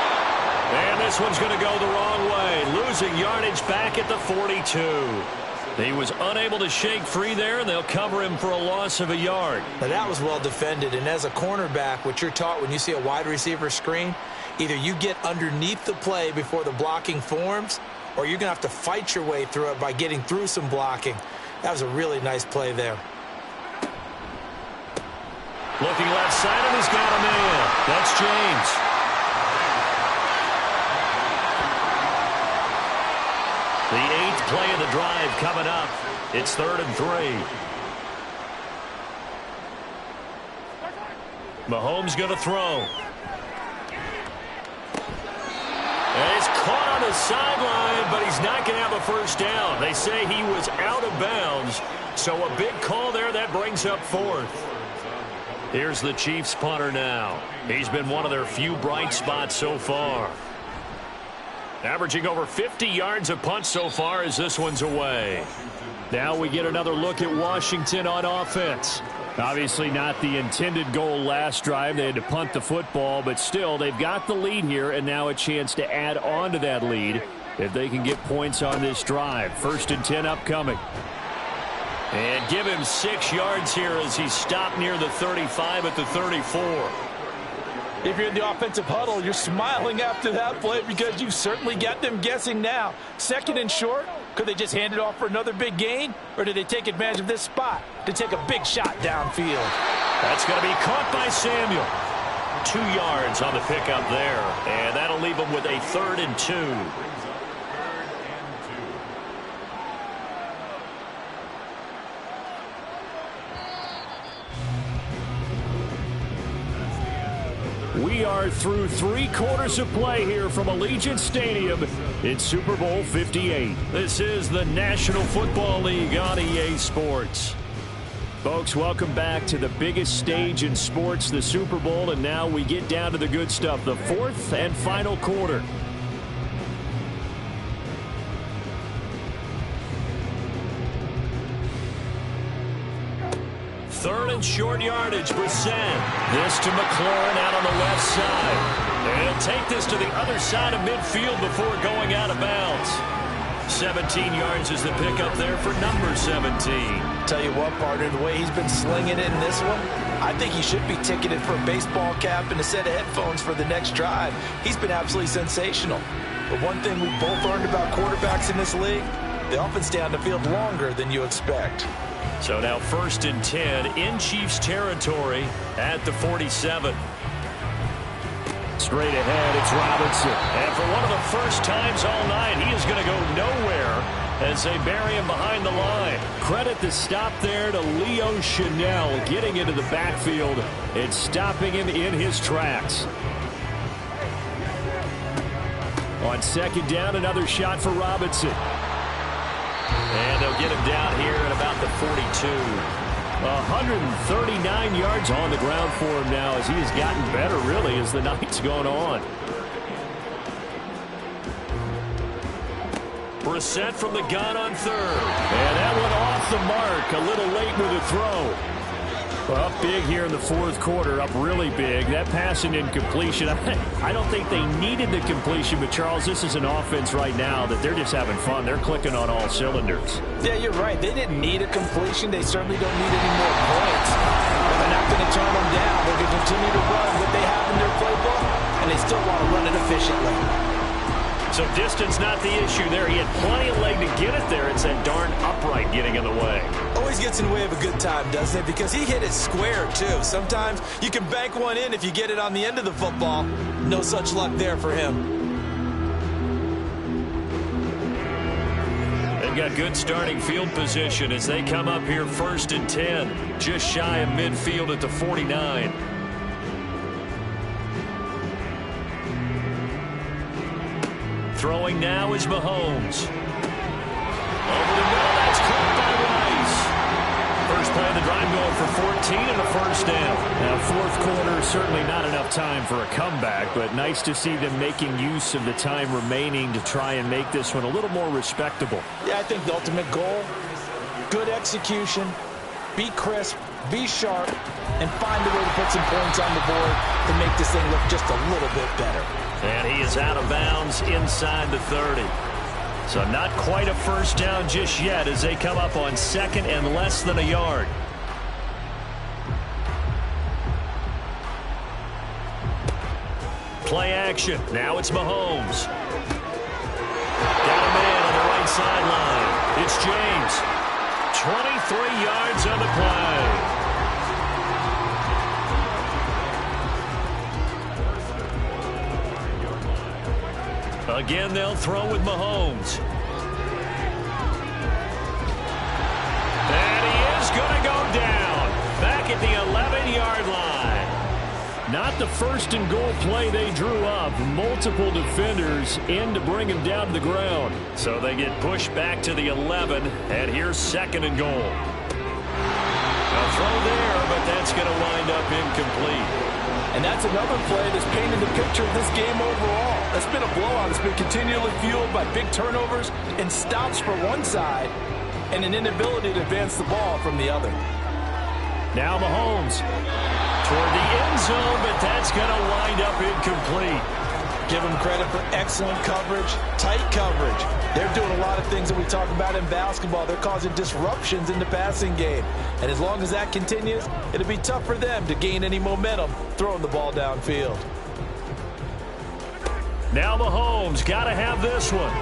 And this one's going to go the wrong way. Losing yardage back at the 42. He was unable to shake free there, and they'll cover him for a loss of a yard. Now that was well defended, and as a cornerback, what you're taught when you see a wide receiver screen, either you get underneath the play before the blocking forms, or you're going to have to fight your way through it by getting through some blocking. That was a really nice play there. Looking left side, and he's got a man. That's James. The 8th play of the drive coming up. It's 3rd and 3. Mahomes going to throw. And it's caught on the sideline, but he's not going to have a 1st down. They say he was out of bounds, so a big call there that brings up 4th. Here's the Chiefs punter now. He's been one of their few bright spots so far. Averaging over 50 yards a punt so far as this one's away. Now we get another look at Washington on offense. Obviously not the intended goal last drive. They had to punt the football, but still they've got the lead here and now a chance to add on to that lead if they can get points on this drive. 1st and 10 upcoming. And give him 6 yards here as he's stopped near the 35 at the 34. If you're in the offensive huddle, you're smiling after that play because you've certainly got them guessing now. 2nd and short, could they just hand it off for another big gain? Or did they take advantage of this spot to take a big shot downfield? That's going to be caught by Samuel. 2 yards on the pickup there. And that'll leave them with a 3rd and 2. We are through 3 quarters of play here from Allegiant Stadium in Super Bowl 58. This is the National Football League on EA Sports. Folks, welcome back to the biggest stage in sports, the Super Bowl, and now we get down to the good stuff, the 4th and final quarter. Third and short yardage, Brissett. This to McLaurin out on the left side. And he'll take this to the other side of midfield before going out of bounds. 17 yards is the pickup there for number 17. Tell you what, partner, the way he's been slinging it in this one, I think he should be ticketed for a baseball cap and a set of headphones for the next drive. He's been absolutely sensational. But one thing we both learned about quarterbacks in this league, they often stay on the field longer than you expect. So now 1st and 10 in Chiefs territory at the 47. Straight ahead, it's Robinson. And for one of the first times all night, he is going to go nowhere as they bury him behind the line. Credit the stop there to Leo Chanel getting into the backfield and stopping him in his tracks. On 2nd down, another shot for Robinson. And they'll get him down here at about the 42. 139 yards on the ground for him now as he has gotten better, really, as the night's gone on. Brissett from the gun on 3rd. And that one off the mark. A little late with the throw. Up big here in the 4th quarter, up really big. That pass and incompletion, I don't think they needed the completion, but Charles, this is an offense right now that they're just having fun. They're clicking on all cylinders. Yeah, you're right. They didn't need a completion. They certainly don't need any more points. But they're not going to turn them down. They're going to continue to run what they have in their playbook, and they still want to run it efficiently. So distance not the issue there. He had plenty of leg to get it there. It's that darn upright getting in the way. Always gets in the way of a good time, doesn't it? Because he hit it square, too. Sometimes you can bank one in if you get it on the end of the football. No such luck there for him. They've got good starting field position as they come up here 1st and 10. Just shy of midfield at the 49. Throwing now is Mahomes. Over the middle, that's caught by Rice. First play of the drive going for 14 and a 1st down. Now, 4th quarter, certainly not enough time for a comeback, but nice to see them making use of the time remaining to try and make this one a little more respectable. Yeah, I think the ultimate goal, good execution, be crisp, be sharp, and find a way to put some points on the board to make this thing look just a little bit better. And he is out of bounds inside the 30. So not quite a 1st down just yet as they come up on 2nd and less than a yard. Play action. Now it's Mahomes. Got a man on the right sideline. It's James. 23 yards on the play. Again, they'll throw with Mahomes. And he is going to go down. Back at the 11-yard line. Not the 1st and goal play they drew up. Multiple defenders in to bring him down to the ground. So they get pushed back to the 11, and here's 2nd and goal. A throw there, but that's going to wind up incomplete. And that's another play that's painted the picture of this game overall. That's been a blowout. It's been continually fueled by big turnovers and stops for one side and an inability to advance the ball from the other. Now Mahomes toward the end zone, but that's going to wind up incomplete. Give him credit for excellent coverage, tight coverage. They're doing a lot of things that we talk about in basketball. They're causing disruptions in the passing game. And as long as that continues, it'll be tough for them to gain any momentum throwing the ball downfield. Now Mahomes got to have this one.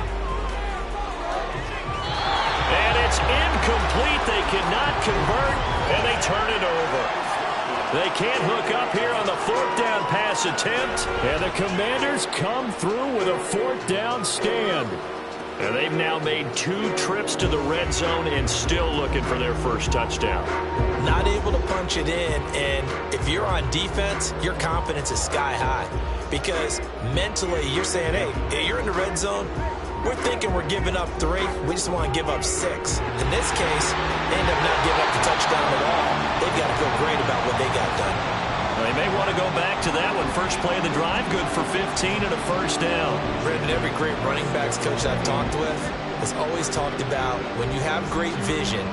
And it's incomplete. They cannot convert, and they turn it over. They can't hook up here on the 4th down pass attempt. And the Commanders come through with a 4th down stand. And they've now made 2 trips to the red zone and still looking for their first touchdown. Not able to punch it in, and if you're on defense, your confidence is sky high. Because mentally, you're saying, hey, you're in the red zone. We're thinking we're giving up 3. We just want to give up 6. In this case, they end up not giving up the touchdown at all. They've got to feel great about what they got done. They may want to go back to that one. First play of the drive, good for 15 and a first down. Brandon, every great running backs coach I've talked with has always talked about when you have great vision,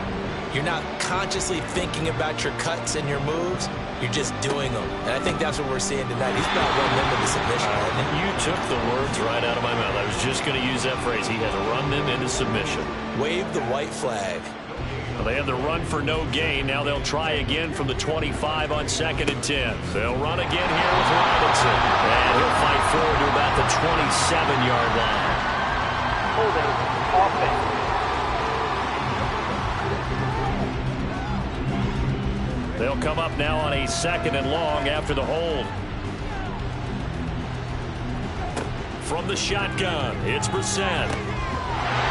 you're not consciously thinking about your cuts and your moves. You're just doing them. And I think that's what we're seeing tonight. He's not running them into submission. You took the words right out of my mouth. I was just going to use that phrase. He had to run them into submission. Wave the white flag. Well, they had the run for no gain. Now they'll try again from the 25 on 2nd and 10. They'll run again here with Robinson. And he'll fight forward to about the 27-yard line. Holding offense. They'll come up now on a 2nd and long after the hold. From the shotgun, it's Brissett.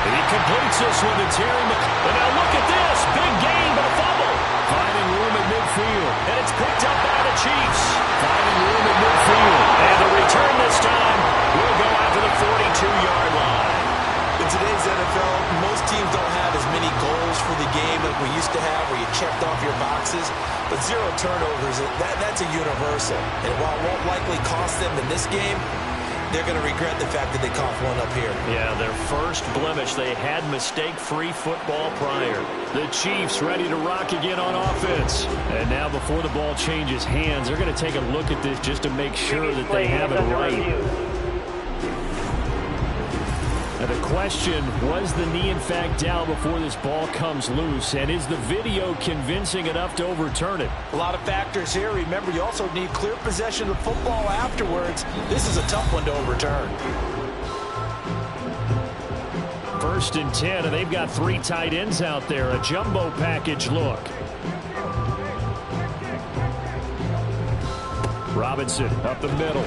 He completes this one to Terry McLaurin. And now look at this. Big gain, but a fumble. Finding room at midfield. And it's picked up by the Chiefs. Finding room at midfield. And the return this time will go after the 42-yard line. In today's NFL, most teams don't have as many goals for the game like we used to have where you checked off your boxes. But 0 turnovers, that's a universal. And while it won't likely cost them in this game, they're going to regret the fact that they coughed one up here. Yeah, their first blemish. They had mistake-free football prior. The Chiefs ready to rock again on offense. And now before the ball changes hands, they're going to take a look at this just to make sure that they have it right. Now the question, was the knee in fact down before this ball comes loose? And is the video convincing enough to overturn it? A lot of factors here. Remember, you also need clear possession of the football afterwards. This is a tough one to overturn. 1st and 10, and they've got 3 tight ends out there. A jumbo package look. Robinson up the middle.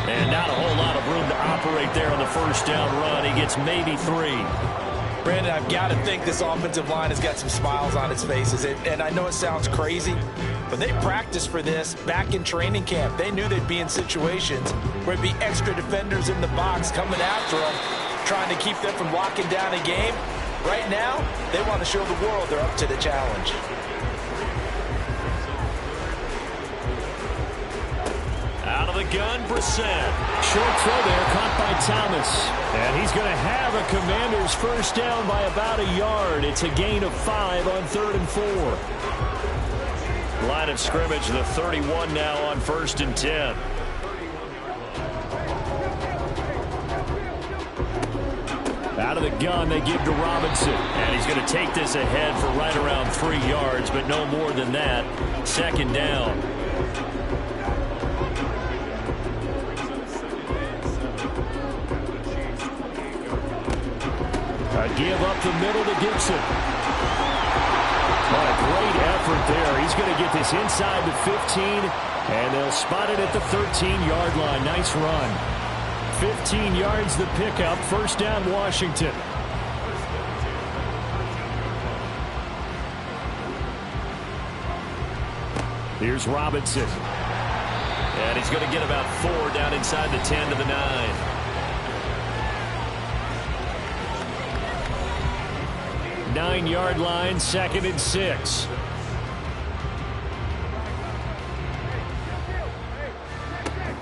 And not a whole lot of room to operate there on the first down run. He gets maybe 3. Brandon, I've got to think this offensive line has got some smiles on its faces. And I know it sounds crazy, but they practiced for this back in training camp. They knew they'd be in situations where there'd be extra defenders in the box coming after them, trying to keep them from locking down a game. Right now, they want to show the world they're up to the challenge. Out of the gun, Brissett. Short throw there, caught by Thomas. And he's going to have a Commanders first down by about a yard. It's a gain of 5 on 3rd and 4. Line of scrimmage, the 31 now on 1st and 10. Out of the gun, they give to Robinson. And he's going to take this ahead for right around 3 yards, but no more than that. 2nd down. A give up the middle to Gibson. What a great effort there. He's going to get this inside the 15, and they'll spot it at the 13-yard line. Nice run. 15 yards the pickup. First down, Washington. Here's Robinson. And he's going to get about 4 down inside the 10 to the 9. 9-yard line, 2nd and 6.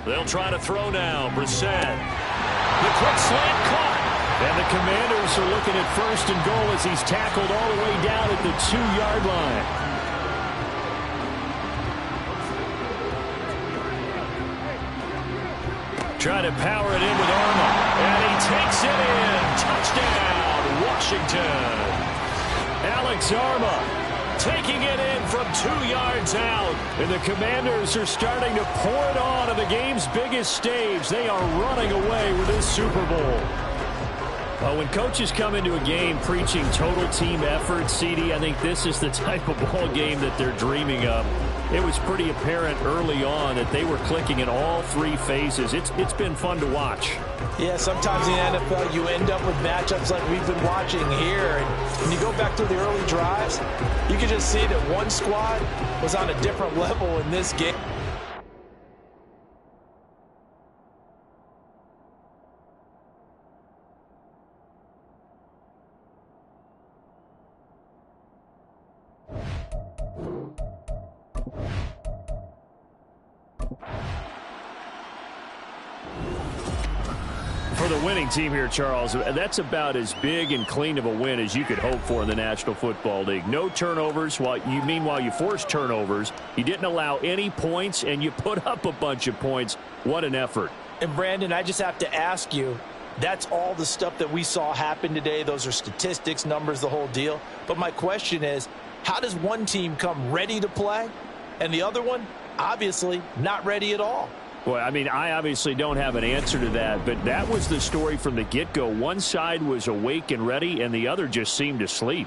They'll try to throw now. Brissett. The quick slant caught. And the Commanders are looking at 1st and goal as he's tackled all the way down at the 2-yard line. Trying to power it in with Arma. And he takes it in. Touchdown, Washington. Alex Arma taking it in from 2 yards out. And the Commanders are starting to pour it on the game's biggest stage. They are running away with this Super Bowl. When coaches come into a game preaching total team effort, CD, I think this is the type of ball game that they're dreaming of. It was pretty apparent early on that they were clicking in all three phases. It's been fun to watch. Yeah, sometimes in the NFL you end up with matchups like we've been watching here. And when you go back to the early drives, you can just see that one squad was on a different level in this game. For the winning team here, Charles, that's about as big and clean of a win as you could hope for in the National Football League. No turnovers. Meanwhile, you forced turnovers. You didn't allow any points, and you put up a bunch of points. What an effort. And, Brandon, I just have to ask you, that's all the stuff that we saw happen today. Those are statistics, numbers, the whole deal. But my question is, how does one team come ready to play, and the other one, obviously, not ready at all? Well, I mean, I obviously don't have an answer to that, but that was the story from the get-go. One side was awake and ready, and the other just seemed to sleep.